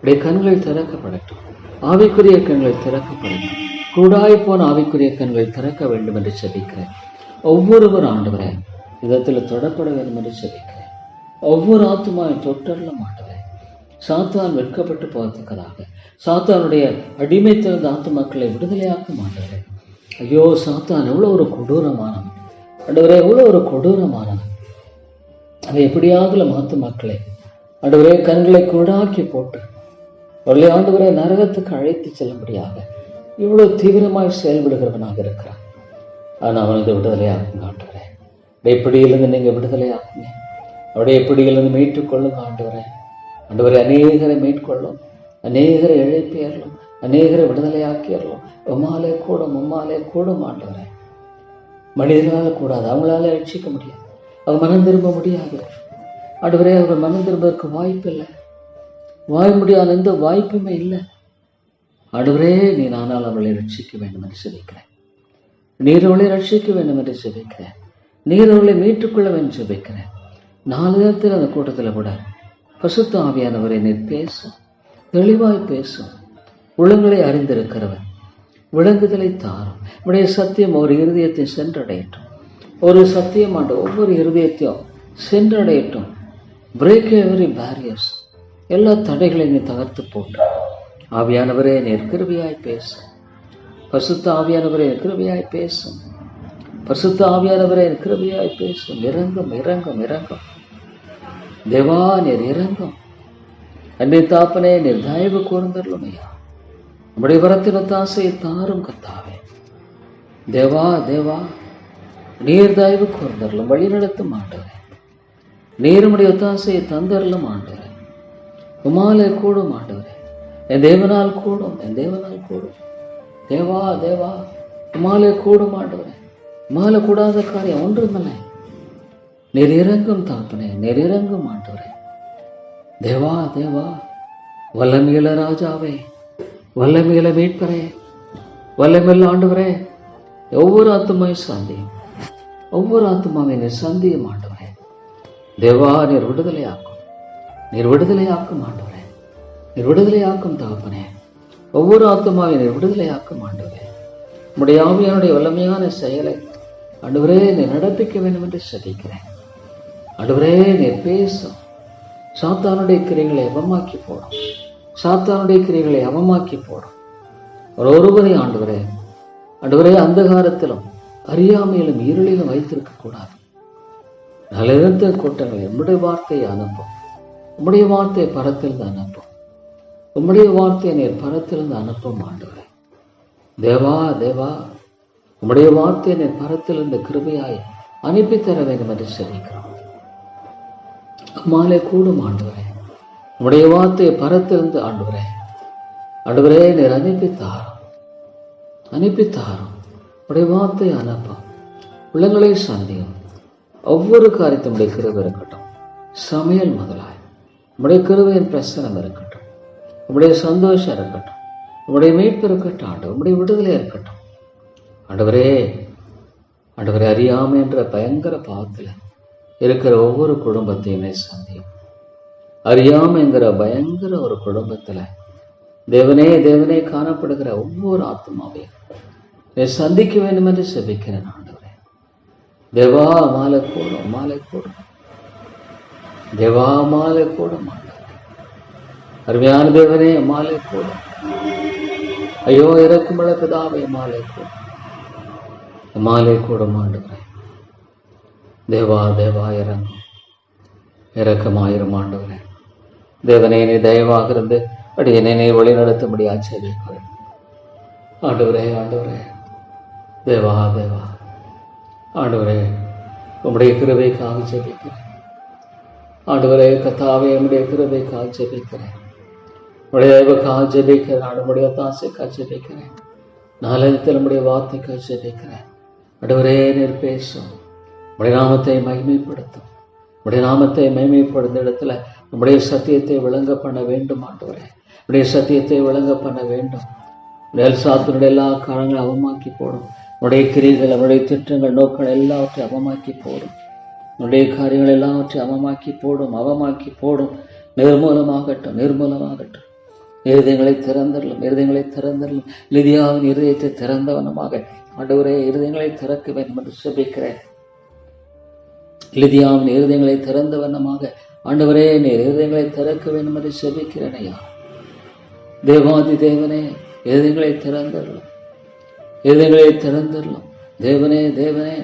S1: உடைய கண்கள் திறக்கப்படட்டும். ஆவிக்குரிய கண்கள் திறக்கப்படட்டும். கூடாய் போன ஆவிக்குரிய கண்கள் திறக்க வேண்டும் என்று செபிக்கிறேன். ஒவ்வொருவர் ஆண்டவரே விதத்தில் தொடப்பட வேண்டும் என்று செபிக்கிறேன். ஒவ்வொரு ஆத்துமாவை தொட்டரலும் ஆண்டவரே. சாத்தான் வெட்கப்பட்டு போகிறதுக்கதாக சாத்தானுடைய அடிமைத்திருந்த ஆத்துமாக்களை விடுதலையாக்க மாட்டவரே. ஐயோ, சாத்தான் எவ்வளோ ஒரு கொடூரமானவன் ஆண்டவரே, எவ்வளோ ஒரு கொடூரமானவன். அவன் எப்படியாவது ஆத்துமாக்களை ஆண்டவரே கண்களை கூடாக்கி போட்டு அவர்களை ஆண்டவரை நரகத்துக்கு அழைத்து செல்லும்படியாக இவ்வளவு தீவிரமாய் செயல்படுகிறவனாக இருக்கிறான். ஆனால் அவனது விடுதலையாகுங்க ஆண்டவரே. எப்படியிலிருந்து நீங்கள் விடுதலையாகுங்க. அவருடைய எப்படியிலிருந்து மீட்டுக் கொள்ளுங்க ஆண்டவரே. ஆண்டவரை அநேகரை மீட்கொள்ளும், அநேகரை இழைப்பேறலும், அநேகரை விடுதலையாக்கியறலும். உம்மாலே கூடும் ஆண்டவரே. மனிதர்களால் கூடாது. அவங்களால ரட்சிக்க முடியாது. அவங்க மனம் திரும்ப முடியாது ஆண்டவரே. அவர்கள் மனம் திரும்பதற்கு வாய்ப்பு இல்லை. முடியாத எந்த வாய்ப்புமே இல்லை ஆண்டவரே. நீ நானால் அவளை ரட்சிக்க வேண்டும் என்று செபிக்கிறேன். நீர் அவளை ரட்சிக்க வேண்டும் என்று செபிக்கிறேன். நீர் அவளை மீட்டுக்கொள்ள வேண்டும் செபிக்கிறேன். 4 நேரத்தில் அந்த கூட்டத்தில் கூட பரிசுத்த ஆவியானவரை நீர் பேசும், தெளிவாய் பேசும். உள்ளங்களை அறிந்திருக்கிறவர் விளங்குதலை தாரும். உடைய சத்தியம் ஒரு இருதயத்தை சென்றடையட்டும். ஒரு சத்தியம் ஆண்டு ஒவ்வொரு இருதயத்தையும் சென்றடையட்டும். பிரேக் எவரி பேரியர்ஸ், எல்லா தடைகளையும் நீ தகர்த்து போட்டு ஆவியானவரே நீர் கிருபையாய் பேசும். பரிசுத்த ஆவியானவரே கிருபையாய் பேசும். பரிசுத்த ஆவியானவரே கிருபையாய் பேசும். இறங்கும் இறங்கும் இறங்கும். தேவா நீர் இறங்கும். அன்பை தாப்பனே நீர் தயவு கூர்ந்தருளும் ஐயா. நம்முடைய வரத்தின் ஒத்தாசையை தாரும் கர்த்தாவே. தேவா தேவா நீர் தயவு கூர்ந்தருளும். வழி நடத்தும் ஆண்டவரே. நீருடைய ஒத்தாசையை தந்தருளும் ஆண்டவரே. உமாலே கூடும் ஆண்டவரே. என் தேவனால் கூடும், என் தேவனால் கூடும். தேவா தேவா உமாலே கூடும் ஆண்டவரே. உமால கூடாத காரியம் ஒன்றுமில்லை. நீர் இறங்கும் தாப்பனே, நீர் இறங்கும் ஆண்டவரே. தேவா தேவா வல்லமையுள்ள ராஜாவே, வல்லமையுள்ள மீட்பரே, வல்லமையுள்ள ஆண்டவரே, ஒவ்வொரு ஆத்துமாவையும் சந்தியும், ஒவ்வொரு ஆத்துமாவை நீர் சந்தியும் ஆண்டவரே. தேவா நீர் விடுதலையாக்கும், நீர் விடுதலையாக்கும் ஆண்டவரே, நீர் விடுதலையாக்கும் தகப்பனே. ஒவ்வொரு ஆத்துமாவை நீர் விடுதலையாக்கும் ஆண்டவரே. உம்முடைய ஆவியானுடைய வல்லமையான செயலை ஆண்டவரே நீர் நடப்பிக்க வேண்டும் என்று சதிக்கிறேன். ஆண்டவரே நீர் பேசும். சாத்தானுடைய கிரியைகளை அவமாக்கி போடும். சாத்தானுடைய கிரியைகளை அவமாக்கி போடும். ஒருவரை ஆண்டவரே, ஆண்டவரே அந்தகாரத்திலும் அறியாமையிலும் இருளிலும் வைத்திருக்க கூடாது. நல்ல கூட்டங்களை உம்முடைய வார்த்தையை அனுப்பும். உம்முடைய வார்த்தையை பரத்திலிருந்து அனுப்பும். உம்முடைய வார்த்தையை நீர் பரத்திலிருந்து அனுப்பும் ஆண்டவரே. தேவா தேவா உம்முடைய வார்த்தையை நீர் பரத்திலிருந்து கிருபையாய் அனுப்பி தர வேண்டும் என்று சொல்லிக்கிறோம். மாலை கூடும் ஆண்டவரே. உம்முடைய வார்த்தையை பரத்திலிருந்து ஆண்டவரே, ஆண்டவரே நீர் அனுப்பித்தாரும், அனுப்பித்தாரும். உடைய வார்த்தையை அனுப்பும். உள்ளங்களை சந்தியும். ஒவ்வொரு காரியத்தையும் உடைய கிருபை இருக்கட்டும். சமையல் முதலாய் உம்முடைய கிருபையின் பிரசனம் இருக்கட்டும். உம்முடைய சந்தோஷம் இருக்கட்டும். உம்முடைய மீட்பு இருக்கட்டும் ஆண்டவர். உம்முடைய விடுதலை இருக்கட்டும் ஆண்டவரே. ஆண்டவரே அறியாமை என்ற பயங்கர பாவத்தில் இருக்கிற ஒவ்வொரு குடும்பத்தையுமே சந்தியும். அறியாமைங்கிற பயங்கர ஒரு குடும்பத்துல தேவனே தேவனே காணப்படுகிற ஒவ்வொரு ஆத்மாவையும் நீ சந்திக்க வேண்டும் என்று செபிக்கிறேன் ஆண்டவரே. தேவா மாலை கூடும், மாலை கூடும். தேவா மாலை கூடும் ஆண்டவரே. அருமையான தேவனே மாலை கூடும். ஐயோ இறக்குமள பிதாவே மாலை கூடும், மாலை கூடும் ஆண்டவரே. தேவா தேவா இறங்கும், இறக்கமாயிரும் ஆண்டவரே. தேவனே நீ தயவாக இருந்து அடியனை நீ வழி நடத்தும்படி ஆச்சரிக்கிறேன் ஆண்டவரே. ஆண்டவரே தேவா தேவா ஆண்டவரே உம்முடைய கிருபைக்காக ஜெபிக்கிறேன் ஆண்டவரே. கர்த்தாவே உம்முடைய கிருபைக்காக ஜெபிக்கிறேன். உம்முடைய தயவுக்காக ஜெபிக்கிறேன். நம்முடைய தாசைக்காக ஜெபிக்கிறேன். நாளத்தில் நம்முடைய வார்த்தைக்காக ஜெபிக்கிறேன். ஆண்டவரே நீர் பேசும். உடைய நாமத்தை மகிமைப்படுத்தும். உடைய நாமத்தை மகிமைப்படுத்த இடத்துல நம்முடைய சத்தியத்தை விளங்க பண்ண வேண்டும் ஆண்டவரே. உடைய சத்தியத்தை விளங்க பண்ண வேண்டும். சாத்தினுடைய எல்லா காரணங்களும் அவமாக்கி போடும். உடைய கிரிகள், அவருடைய திட்டங்கள், நோக்கங்கள் எல்லாவற்றையும் அவமாக்கி போடும். உடைய காரியங்கள் எல்லாவற்றையும் அவமாக்கி போடும், அவமாக்கி போடும். நிர்மூலமாகட்டும், நிர்மூலமாகட்டும். இருதயங்களை திறந்தரலும், இருதயங்களை திறந்தரலும். லிதியாவின் இருதயத்தை திறந்தவனமாக ஆண்டவரே இருதயங்களை திறக்க வேண்டும் என்று செபிக்கிறேன். லிதியாவின் இருதயங்களை திறந்த வண்ணமாக ஆண்டவரே நீர் இருதயங்களை திறக்க வேண்டும் என்று செபிக்கிறேன் ஐயா. தேவாதி தேவனே இருதயங்களை திறந்தரலும், இருதயங்களை திறந்தரலும். தேவனே தேவனே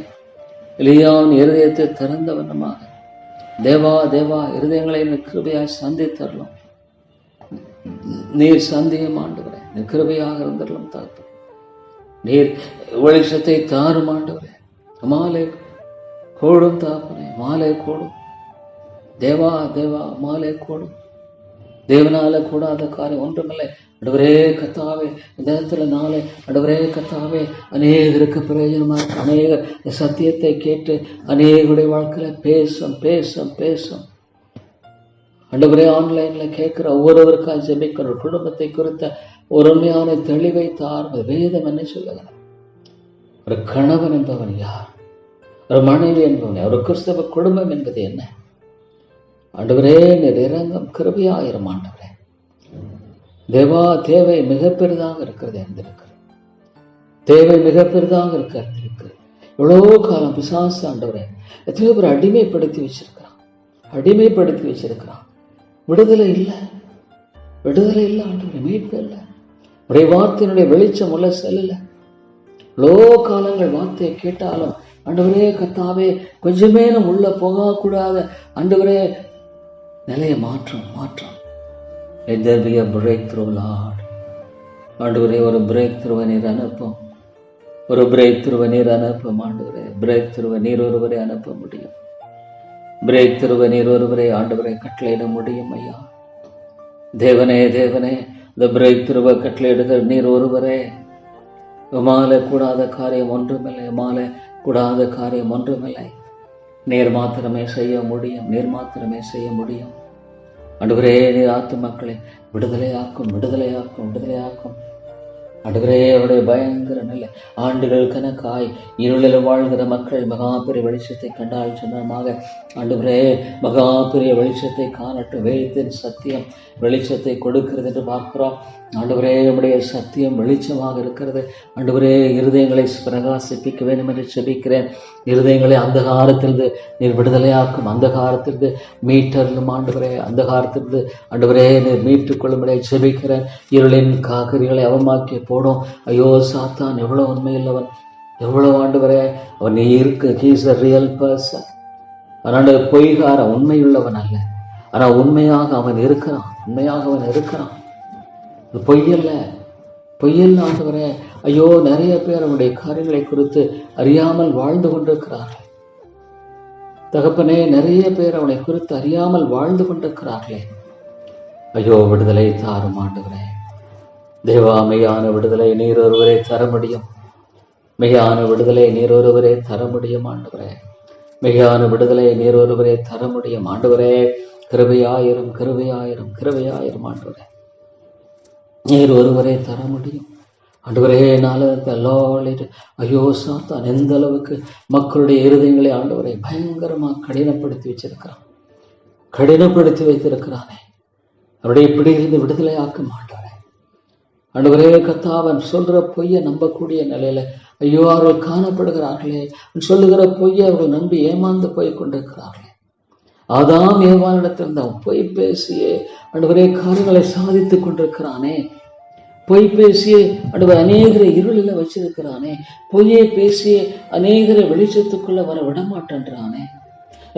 S1: லிதியாவின் இருதயத்தை திறந்த வண்ணமாக தேவா தேவா இருதயங்களை கிருபையாய் சந்தித்தரலும். நீர் சந்தியும் ஆண்டவரே. நீர் கிருபையாக இருந்தரலும் தாழ்த்து. நீர் வெளிச்சத்தை தாரும் ஆண்டவரே. மாலை கூடும் தாப்பனே, மாலை கூடும். தேவா தேவா மாலை கூடும். தேவனால கூடாத காரியம் ஒன்றுமில்லை. அடுவரே கத்தாவே இந்த இடத்துல நாளை அடுவரே கத்தாவே அநேகருக்கு பிரயோஜனமா இருக்கு. அநேகர் சத்தியத்தை கேட்டு அநேகருடைய வாழ்க்கையில பேசும் பேசும் பேசும். அடுவரே ஆன்லைன்ல கேட்கிற ஒவ்வொருவருக்காக ஜெபிக்கிற ஒரு குடும்பத்தை குறித்த ஒரு உண்மையான தெளிவை தார். வேதம் என்ன சொல்லுகிறார்? ஒரு கணவன் என்பவன் யார்? ஒரு மனைவி என்பவன், ஒரு கிறிஸ்தவ குடும்பம் என்பது என்ன? ஆண்டவரே நீர் இரங்கும் கிருபையாயிரும் ஆண்டவரே. தேவா, தேவை மிக பெரிதாக இருக்கிறது இருந்திருக்கு, தேவை மிக பெரிதாக இருக்கிறது. எவ்வளவோ காலம் பிசாசு ஆண்டவரே எத்தனையோ பேர் அடிமைப்படுத்தி வச்சிருக்கிறான், அடிமைப்படுத்தி வச்சிருக்கிறான். விடுதலை இல்லை, விடுதலை இல்லை ஆண்டவரே, மீட்பு இல்லை. உடைய வார்த்தையினுடைய வெளிச்சம் உள்ள செல்லல. எவ்வளோ காலங்கள் வார்த்தையை கேட்டாலும் ஆண்டவரே கர்த்தாவே கொஞ்சமே நம்ம உள்ள போகக்கூடாத ஆண்டவரே நிலையை மாற்றம். Let there be a breakthrough, Lord. ஆண்டவரே ஒரு பிரேக் த்ரூவை நீர் அனுப்பும், ஒரு பிரேக் த்ரூவை நீர் அனுப்பும் ஆண்டவரே. பிரேக் த்ரூவை நீர் ஒருவரை அனுப்ப முடியும், பிரேக் த்ரூவை நீர் ஒருவரை ஆண்டவரை கட்டளையிட முடியும் ஐயா. தேவனே தேவனே, இந்த பிரேக் த்ரூவை கட்டளையிடுகிற நீர் ஒருவரே. உமால கூடாத காரியம் ஒன்றுமில்லை, உமால கூடாத காரியம் ஒன்றுமில்லை. நீர் மாத்திரமே செய்ய முடியும், நீர் மாத்திரமே செய்ய முடியும் ஆண்டவரே. நீர் ஆத்துமக்களை விடுதலையாக்கும், விடுதலையாக்கும், விடுதலையாக்கும் ஆண்டவரே. அவருடைய பயங்கர நிலை ஆண்டுகள் கணக்காய் இருளில் வாழ்கிற மக்கள் மகாபெரிய வெளிச்சத்தை கண்டால் சொன்னமாக ஆண்டவரே மகாபெரிய வெளிச்சத்தை காணட்டும். வேதத்தின் சத்தியம் வெளிச்சத்தை கொடுக்கிறது என்று பார்க்கிறோம் ஆண்டவரே. உடைய சத்தியம் வெளிச்சமாக இருக்கிறது ஆண்டவரே. இருதயங்களை பிரகாசிப்பிக்க வேண்டும் என்று செபிக்கிறேன். இருதயங்களை அந்த காலத்திலிருந்து நீர் விடுதலையாக்கும், அந்த காலத்திலிருந்து மீட்டர்லும் ஆண்டவரே, அந்த காலத்திலிருந்து ஆண்டவரே நீர் மீட்டுக் கொள்ளும்படியை செபிக்கிறேன். இருளின் காகரிகளை அவமாக்கி போடும். ஐயோ சாத்தான் எவ்வளவு உண்மையுள்ளவன், எவ்வளவு ஆண்டவரே அவன் இருக்கு. He's a real person. அவனோட பொய்கார உண்மையுள்ளவன் அல்ல, ஆனா உண்மையாக அவன் இருக்கிறான், உண்மையாக அவன் இருக்கிறான். பொய்யல்ல, பொய்யல்ல ஆண்டவரே. ஐயோ நிறைய பேர் அவனுடைய காரியங்களை குறித்து அறியாமல் வாழ்ந்து கொண்டிருக்கிறார்கள் தகப்பனே. நிறைய பேர் அவனை குறித்து அறியாமல் வாழ்ந்து கொண்டிருக்கிறார்களே. ஐயோ விடுதலை தாரும் ஆண்டவரே. தேவா, மெய்யான விடுதலை நீர் ஒருவரே தர முடியும், மெய்யான விடுதலை நீர் ஒருவரே தர முடியும் ஆண்டவரே. மெய்யான விடுதலை நீர் ஒருவரே தர முடியும் ஆண்டவரே. கிருபையாயிரும், கிருபையாயிரும், கிருபையாயிரும் ஆண்டவரே. நீர் ஒருவரே தர முடியும் ஆண்டவரே. ஐயோ சாத்தான் எந்த அளவுக்கு மக்களுடைய இருதயங்களை ஆண்டவரை பயங்கரமாக கடினப்படுத்தி வச்சிருக்கிறான், கடினப்படுத்தி வைத்திருக்கிறானே. அவருடைய பிடியிலிருந்து விடுதலை ஆக்க மாட்டாரே ஆண்டவரே. கர்த்தாவன் சொல்ற பொய்யை நம்பக்கூடிய நிலையில ஐயோ அவர்கள் காணப்படுகிறார்களே. சொல்லுகிற பொய்யை அவர்கள் நம்பி ஏமாந்து போய் கொண்டிருக்கிறார்களே. ஆதாம் ஏவாளிடத்திலிருந்து அவன் பொய் பேசியே ஆண்டவரே காரியங்களை சாதித்துக் கொண்டிருக்கிறானே. பொய் பேசியே ஆண்டவர் அநேகரை இருளில வச்சிருக்கிறானே. பொய்யை பேசியே அநேகரை வெளிச்சத்துக்குள்ள வர விடமாட்டேன்றானே.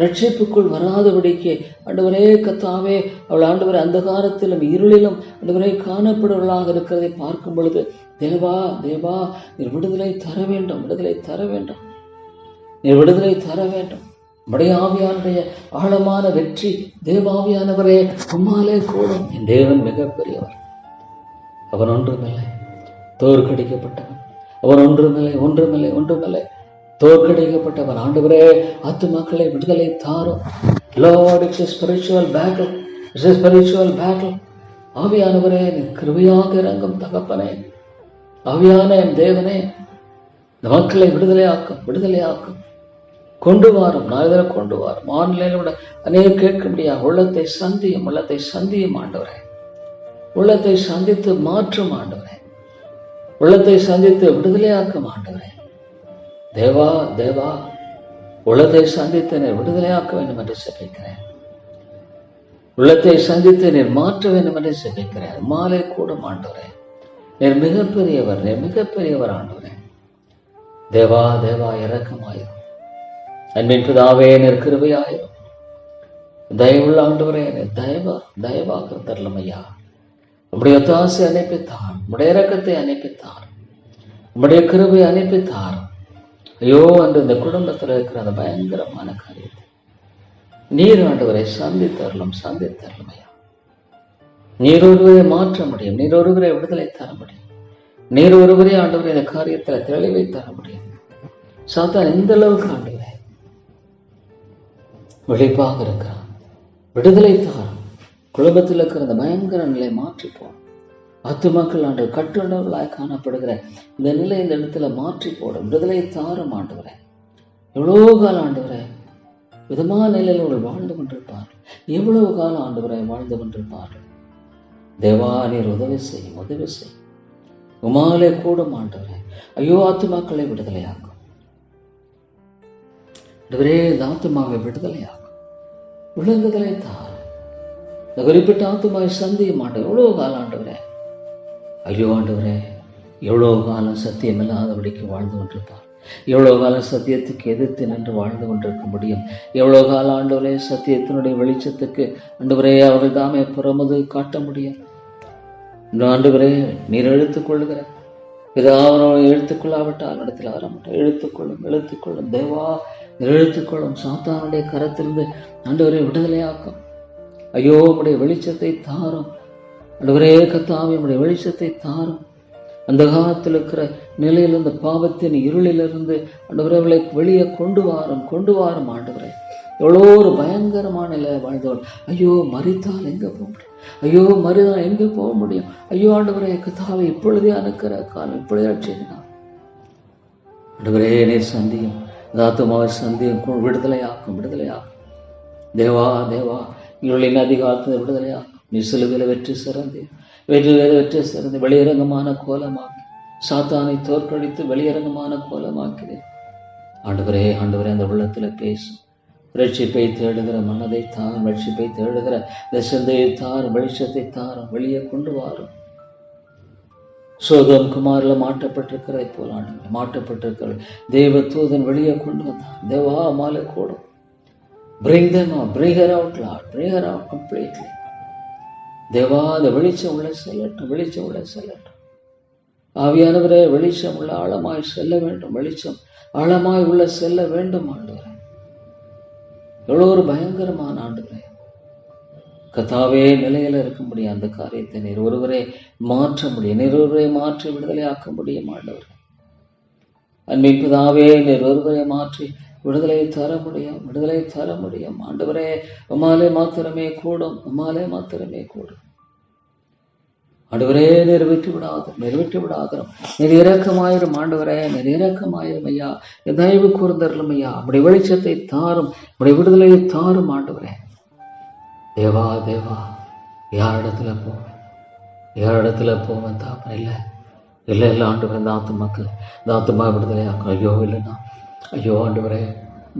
S1: ரட்சிப்புக்குள் வராதபடிக்கு ஆண்டவரே கர்த்தாவே அவள் ஆண்டவரை அந்த காலத்திலும் இருளிலும் ஆண்டவரை காணப்படுவர்களாக இருக்கிறதை பார்க்கும் பொழுது தேவா, தேவா நீர் விடுதலை தர வேண்டும், விடுதலை தர வேண்டும், நீர் விடுதலை தர வேண்டும். உம்முடைய ஆவியானுடைய ஆழமான வெற்றி தேவாவியானவரே உம்மாலே கூடும். என் தேவன் மிகப்பெரியவர், அவன் ஒன்றுமில்லை, தோற்கடிக்கப்பட்டவன். அவன் ஒன்றுமில்லை, ஒன்றுமில்லை, ஒன்றுமில்லை, தோற்கடிக்கப்பட்டவன். ஆண்டவரே ஆத்துமாக்களை விடுதலை தாரும். Lord, it's a spiritual battle, it's a spiritual battle. ஆவியானவரே கிருபையாக இறங்கும் தகப்பனே. ஆவியான என் தேவனே இந்த மக்களை விடுதலையாக்கும், விடுதலையாக்கும். கொண்டு வாரும், நாளிதழ கொண்டு வாரும். ஆன்லைனில் விட அநேகம் கேட்க முடியாது. உள்ளத்தை சந்தியும், உள்ளத்தை சந்தியும் ஆண்டவரே. உள்ளத்தை சந்தித்து மாற்றும் ஆண்டவரே. உள்ளத்தை சந்தித்து விடுதலையாக்கும் ஆண்டவரே. தேவா, தேவா உள்ளத்தை சந்தித்து நீர் விடுதலையாக்க வேண்டும் என்று செபிக்கிறேன். உள்ளத்தை சந்தித்து நீர் மாற்ற வேண்டும் என்று செபிக்கிறேன். மாலை கூடும் ஆண்டவரே. நீர் மிகப்பெரியவர், நீர் மிகப்பெரியவர் ஆண்டவரே. தேவா, தேவா இரக்கமாயிரும். அன்பின் பிதாவே நீர் கிருபையாயிரும். தயவுள்ள ஆண்டவரே நீர் தயவாக தரலும் ஐயா. உம்முடைய தாசை அனுப்பித்தார், உம்முடைய இரக்கத்தை அனுப்பித்தார், உம்முடைய கிருபை அனுப்பித்தார். ஐயோ அன்று இந்த குடும்பத்தில் இருக்கிற அந்த பயங்கரமான காரியத்தை நீர் ஆண்டவரை சந்தித்தரலும், சந்தித்தரலும் ஐயா. நீர் ஒருவரை மாற்ற முடியும், நீர் ஒருவரை விடுதலை தர முடியும், நீர் ஒருவரே ஆண்டவரை இந்த காரியத்தில் தெளிவை தர முடியும். சாத்தான் எந்த அளவுக்கு ஆண்டவரே வெளிப்பாக இருக்கிறான். விடுதலை தாரும். குடும்பத்தில் இருக்கிற அந்த பயங்கர நிலை மாற்றிப்போம். ஆத்துமாக்கள் ஆண்டவர் கட்டுண்டவர்களாய் காணப்படுகிற இந்த நிலை இந்த இடத்துல மாற்றி போடும். விடுதலை தாரும் ஆண்டவரே. எவ்வளோ காலம் ஆண்டவரே விதமான நிலையில் அவர்கள் வாழ்ந்து கொண்டிருப்பார்கள். எவ்வளவு காலம் ஆண்டவரை வாழ்ந்து கொண்டிருப்பார்கள். தேவா, நீர் உதவி செய்யும், உதவி செய்யும். உமாலே கூடும் ஆண்டவரே. ஐயோ, ஆத்துமாக்களை விடுதலையாக்கும் ஆண்டவரே. இந்த ஆத்துமாவை விடுதலையாக்கும், விளங்குதலை தார். இந்த குறிப்பிட்ட ஆத்துமாவை சந்திய மாட்டோம். எவ்வளவு காலம் ஆண்டவரே, ஐயோ ஆண்டவரே, எவ்வளவு காலம் சத்தியம் இல்லாதபடிக்கு வாழ்ந்து கொண்டிருப்பார். எவ்வளவு காலம் சத்தியத்துக்கு எதிர்த்து நின்று வாழ்ந்து கொண்டிருக்க முடியும்? எவ்வளவு காலம் ஆண்டவரே சத்தியத்தினுடைய வெளிச்சத்துக்கு ஆண்டவரே அவர்கள் தாமே புறமுது காட்ட முடியும்? ஆண்டவரே, நீர் எழுத்துக்கொள்ளுகிற பிதாவனோட எழுத்துக்கொள்ளாவிட்டால் இடத்துல வர மாட்டோம். எழுத்துக்கொள்ளும், எழுத்துக்கொள்ளும் தேவா, எழுத்துக்கொள்ளும். சாத்தானுடைய கரத்திலிருந்து ஆண்டவரே விடுதலையாக்கும். ஐயோ, உடைய வெளிச்சத்தை தாரும் ஆண்டவரே. கர்த்தாவே, உடைய வெளிச்சத்தை தாரும். அந்த காலத்தில் இருக்கிற நிலையிலிருந்து, பாவத்தின் இருளிலிருந்து ஆண்டவரை வெளியே கொண்டு வாரும் ஆண்டவரே. எவ்வளோ ஒரு பயங்கரமான நிலை வாழ்ந்தவன். ஐயோ, மரித்தால் எங்கே போக முடியும்? ஐயோ, மரிதால் எங்கே போக முடியும்? ஐயோ ஆண்டவரே, கர்த்தாவே, இப்பொழுதே அனுக்கிற காலம், இப்பொழுதே செய்யணும் ஆண்டவரே. நீர் சந்தியும், ஆத்துமாவை சந்தியும், விடுதலையாக்கும். தேவா, தேவா, இருளின் அதிகாலத்தில் விடுதலையாக்கும். நீ சிலுவையில் வெற்றி சிறந்து வெளியரங்கமான கோலமாக்கி, சாத்தானை தோற்கடித்து வெளியரங்கமான கோலமாக்கிறேன் ஆண்டவரே. ஆண்டவரே, அந்த உள்ளத்துல பேசும். ரட்சிப்பை தேடுகிற மனதை தாரும், ரட்சிப்பை தேடுகிற சிந்தையை தாரும், வெளிச்சத்தை தாரும், வெளியே கொண்டு வாரும். சோதம் குமாரில மாட்டப்பட்டிருக்கிறதை போல ஆண்டவரே, மாட்டப்பட்டிருக்கிற தேவ தூதன் வெளியே கொண்டு வந்தான். தேவா, மாலை கூடும். Bring them out, bring her out, Lord, bring her out completely. தேவா, அந்த வெளிச்சம் உள்ள செல்லட்டும். ஆவியானவரே, வெளிச்சம் உள்ள ஆழமாய் செல்ல வேண்டும். வெளிச்சம் ஆழமாய் உள்ள செல்ல வேண்டும் ஆண்டவரே. எவ்வளோ ஒரு பயங்கரமான ஆண்டவரே. கர்த்தாவே, நிலையில இருக்க முடியும் அந்த காரியத்தை நீர் ஒருவரே மாற்ற முடியும். நீர் ஒருவரை மாற்றி விடுதலையாக்க முடியும் ஆண்டவரே. அன்பின் பிதாவே, நீர் ஒருவரை மாற்றி விடுதலை தர முடியும் ஆண்டவரே. உம்மாலே மாத்திரமே கூடும் ஆண்டவரே. நிறைவேற்றி விடாதரும். நீர் இரக்கமாயிரும் ஆண்டவரே, நீர் இரக்கமாயிரும் ஐயா. தயவு கூர்ந்தருளும் ஐயா. உம்முடைய வெளிச்சத்தை தாரும், உம்முடைய விடுதலையை தாரும் ஆண்டவரே. தேவா, யார் இடத்துல போவேன் தாப்பன்? இல்லை ஆண்டவரே, இந்த ஆத்துமா விடுதலையாக்கும். ஐயோ ஆண்டவரே,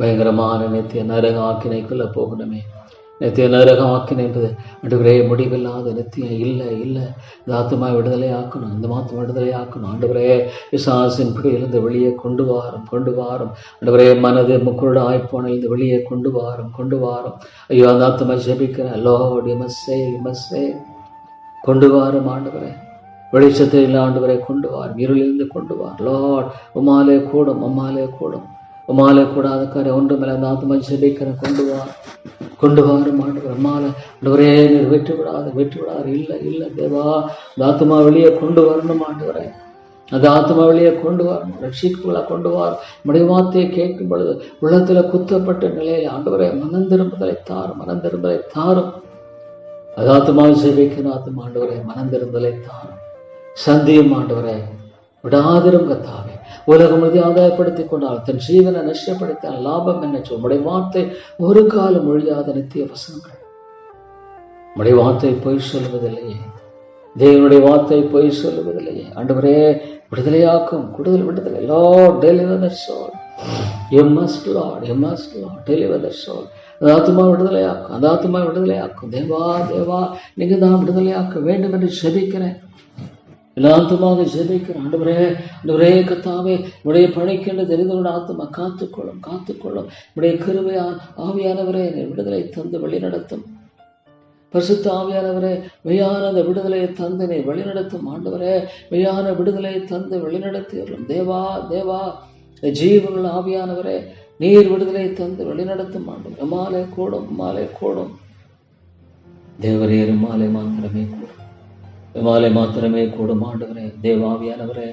S1: பயங்கரமான நித்திய நரக ஆக்கினைக்குள்ள போகணுமே. நித்திய நரக ஆக்கினை என்பது ஆண்டவரே முடிவில்லாத நித்தியம். இல்லை, இந்த ஆத்துமா விடுதலை ஆக்கணும், இந்த மாத்துமா விடுதலை ஆக்கணும் ஆண்டவரே. பிசாசின் பிடியிலிருந்து வெளியே கொண்டு வாரும் ஆண்டவரே. மனது முக்குருட ஆய்ப்போனிலிருந்து வெளியே கொண்டு வாரும். ஐயோ, அந்த ஆத்துமா ஜெபிக்கிறேன். Lord, you must save. கொண்டு வாரும் ஆண்டவரே. வெளிச்சத்தை இல்லை ஆண்டவரை கொண்டு வாரும். இருளிலிருந்து கொண்டு வார். லார்ட், உம்மாலே கூடும். உம்மாலே கூடாத காரியம் ஒன்றுமில்லை. அந்த ஆத்துமா ஜெபிக்கிறேன். கொண்டு வாரும் ஆண்டவர். உம்மாலே ஆண்டவரே, நீர் வெற்றி விடாது. இல்லை தேவா, அந்த ஆத்துமா வெளியே கொண்டு வரணும் ஆண்டவரே. அந்த ஆத்துமா வெளியே கொண்டு வரணும். ரட்சிப்புகளை கொண்டு வாரும். உம்முடைய வார்த்தையை கேட்கும் பொழுது உள்ளத்துல குத்தப்பட்ட நிலையில் ஆண்டவரே மனம் திரும்புதலை தாரும். அது ஆத்துமாவை ஜெபிக்கணும். ஆத்துமா ஆண்டவரே மனம் திரும்புதலை தாரும். சந்தியும் ஆண்டவரே, விடாதிரும் கர்த்தாவே. உலகம் முழுவதும் ஆதாயப்படுத்திக் கொண்டால் தன் ஜீவனை நஷ்டப்படுத்தால் லாபம் என்ன? உம்முடைய வார்த்தை ஒரு காலம் ஒழியாத நித்திய வசனங்கள். உம்முடைய வார்த்தை பொய் சொல்லுவதில்லையே. தேவனுடைய வார்த்தை பொய் சொல்லுவதில்லையே ஆண்டவரே. விடுதலையாக்கும், விடுதலை. Lord, deliver the soul. You must deliver the soul. அந்த ஆத்துமா விடுதலையாக்கும். தேவா, நீங்க தான் விடுதலையாக்க வேண்டும் என்று ஜெபிக்கிறேன். எல்லாத்துமாக ஜெபிக்கிறேன் ஆண்டவரே. கர்த்தாவே, உடைய பணிக்கென்று தெரிந்தவருடைய ஆத்துமா காத்துக்கொள்ளும். உடைய கிருபை ஆவியானவரே, விடுதலை தந்து வழிநடத்தும். பரிசுத்த ஆவியானவரே, மெய்யான அந்த விடுதலையை தந்து நீ வழிநடத்தும் ஆண்டவரே. மெய்யான விடுதலையை தந்து வழிநடத்தியவர்களும் தேவா, ஜீவனுள்ள ஆவியானவரே, நீர் விடுதலையை தந்து வழிநடத்தும் ஆண்டவர். உம்மாலே கூடும். தேவரீர் உம்மாலே மாத்திரமே கூடும் ஆண்டவரே. தேவாவியானவரே,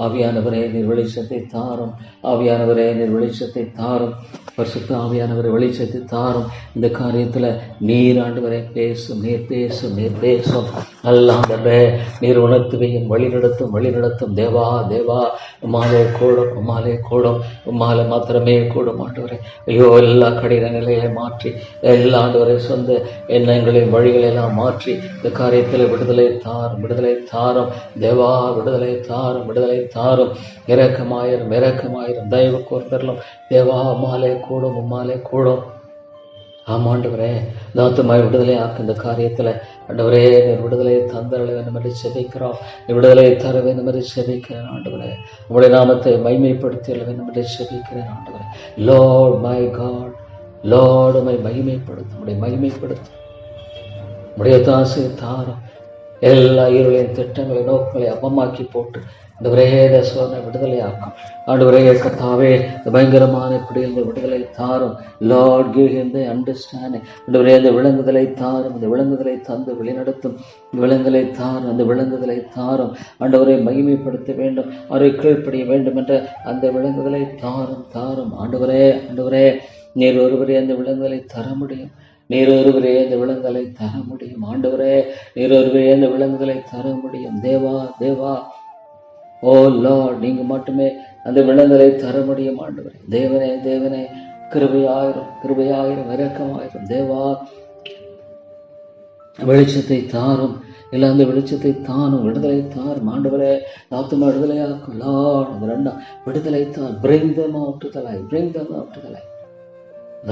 S1: ஆவியானவரே நீர் வெளிச்சத்தை தாரும். ஆவியானவரே நீர் வெளிச்சத்தை தாரும். பரிசுத்த ஆவியானவரை வெளிச்சத்தை தாரும். இந்த காரியத்தில் நீர் ஆண்டவரே பேசும், நீர் பேசும், நீர் பேசும். நல்லா ஆண்டவரே நீர் உணர்த்துவையும் வழி நடத்தும் தேவா தேவா. உம்மாலே கூடும் உம்மாலே மாத்திரமே கூடும் ஆண்டவரே. ஐயோ, எல்லா கடின நிலையை மாற்றி, எல்லா ஆண்டவரை சொந்த எண்ணங்களையும் வழிகளெல்லாம் மாற்றி இந்த காரியத்தில் விடுதலை தாரும் தேவா. விடுதலை தாரும். இரக்கமாயிரும் தயவு கோர்த்தரலும் தேவா. உம்மாலே கூடும். ஆமாண்டவரே, தாத்துமாய் விடுதலை ஆக்கு. இந்த காரியத்தில் ஆண்டவரே நீர் விடுதலை தந்தரள வேண்டும் என்று செபிக்கிறோம். விடுதலை தர வேண்டும் என்று செபிக்கிறேன் ஆண்டவரே. உங்களுடைய நாமத்தை மைமைப்படுத்த வேண்டும் என்று செபிக்கிறேன் ஆண்டவரே. லார்ட் மை காட், லார்ட் உம்மை மகிமைப்படுத்தும். உடைய தாசை தாரம். எல்லா இருளின் திட்டங்களை நோக்கங்களை அப்பமாக்கி போட்டு இந்த ஒரே சோதனை விடுதலையாக்கும் ஆண்டவரே. கர்த்தாவே, இந்த பயங்கரமான பிடியில் விடுதலை தாரும். லார்ட் கிவ் ஹிம் தி அண்டர்ஸ்டாண்டிங். ஆண்டவரே, அந்த விளங்குதலை தாரும். அந்த விளங்குதலை தந்து வழிநடத்தும். அந்த விளங்குதலை தாரும். ஆண்டவரை மகிமைப்படுத்த வேண்டும், அவரை கீழ்ப்படிய வேண்டும் என்ற அந்த விளங்குதலை தாரும். ஆண்டவரே நீர் ஒருவரே அந்த விளங்குதலை தர முடியும். ஆண்டவரே, நீர் ஒருவரே அந்த விளங்குதலை தர முடியும். தேவா ஓ லார்ட், நீங்க மட்டுமே அந்த விளங்குதலை தர முடியும் ஆண்டவரே. தேவனே கிருபையாயிரம் இரக்கமாயிரும் தேவா. வெளிச்சத்தை தாரும். இல்லை, அந்த வெளிச்சத்தை தானும் விடுதலை தாரும் ஆண்டவரே. ஆத்துமா விடுதலையாக்கும் லார்ட். அந்த ரெண்டாம் விடுதலை தார். bring them out to the light.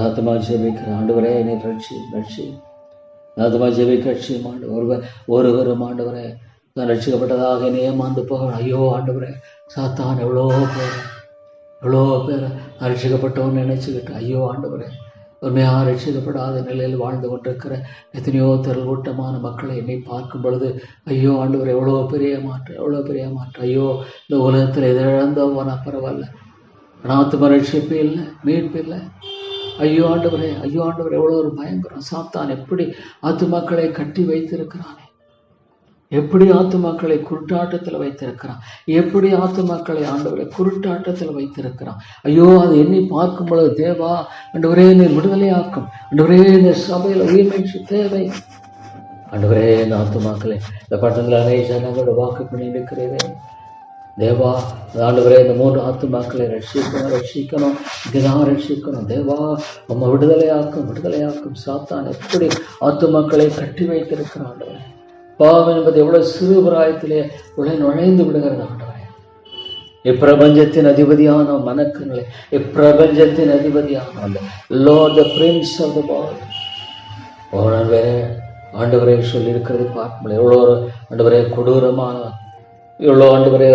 S1: ஆத்துமா ஜெபிக்கிற ஆண்டவரே, என்னை ரட்சி. ஆத்துமா ஜெபிக்க ரட்சியும் ஆண்டவர். ஒருவரும் ஆண்டவரே நான் ரட்சிக்கப்பட்டதாக என்னை ஏமாந்து போக. ஐயோ ஆண்டவரே, சாத்தான் எவ்வளோ பேர் ரட்சிக்கப்பட்டவன்னு நினைச்சுக்கிட்டு, ஐயோ ஆண்டவரே, உண்மையாக ரட்சிக்கப்படாத நிலையில் வாழ்ந்து கொண்டிருக்கிற எத்தனையோ திரள்கூட்டமான மக்களை என்னை பார்க்கும் பொழுது, ஐயோ ஆண்டவரே, எவ்வளோ பெரிய மாற்றம். ஐயோ, இந்த உலகத்தில் எதை இழந்தவனா பரவாயில்ல, ஆத்தும ரட்சிப்பு இல்லை, மீட்பு இல்லை. ஐயோ ஆண்டவரே, எவ்வளோ ஒரு பயங்கரம். சாத்தான் எப்படி ஆத்துமாக்களை கட்டி வைத்திருக்கிறானே, எப்படி ஆத்துமாக்களை குருட்டாட்டத்தில் வைத்திருக்கிறான், எப்படி ஆத்துமாக்களை ஆண்டவரை குருட்டாட்டத்தில் வைத்திருக்கிறான். ஐயோ, அதை எண்ணி பார்க்கும் பொழுது தேவா, ஆண்டவரே நீர் விடுதலையாக்கும். ஆண்டவரே, இந்த சபையில் உயிர்மீட்சி தேவை. ஆண்டவரே, இந்த ஆத்துமாக்களை இந்த பட்டணத்தில் அநேக ஜனங்களோட வாக்கு பண்ணி இருக்கிறதே தேவா. ஆண்டவரே, இந்த 3 ஆத்துமாக்களை ரட்சிக்கணும். இங்கதான் ரட்சிக்கணும் தேவா. நம்ம விடுதலையாக்கும். சாத்தான் எப்படி ஆத்துமாக்களை கட்டி வைத்திருக்கிறான் ஆண்டவரே. பாவம் என்பது எவ்வளவு சிறு பிராயத்திலே உடனே நுழைந்து விடுகிறது ஆண்டவரே. இப்பிரபஞ்சத்தின் அதிபதியான மனக்கங்களை, இப்பிரபஞ்சத்தின் அதிபதியான அந்த Lord the prince of the world ஆண்டவரே சொல்லி இருக்கிறது பார்க்க எவ்வளோ ஆண்டவரே கொடூரமான, எவ்வளோ ஆண்டவரே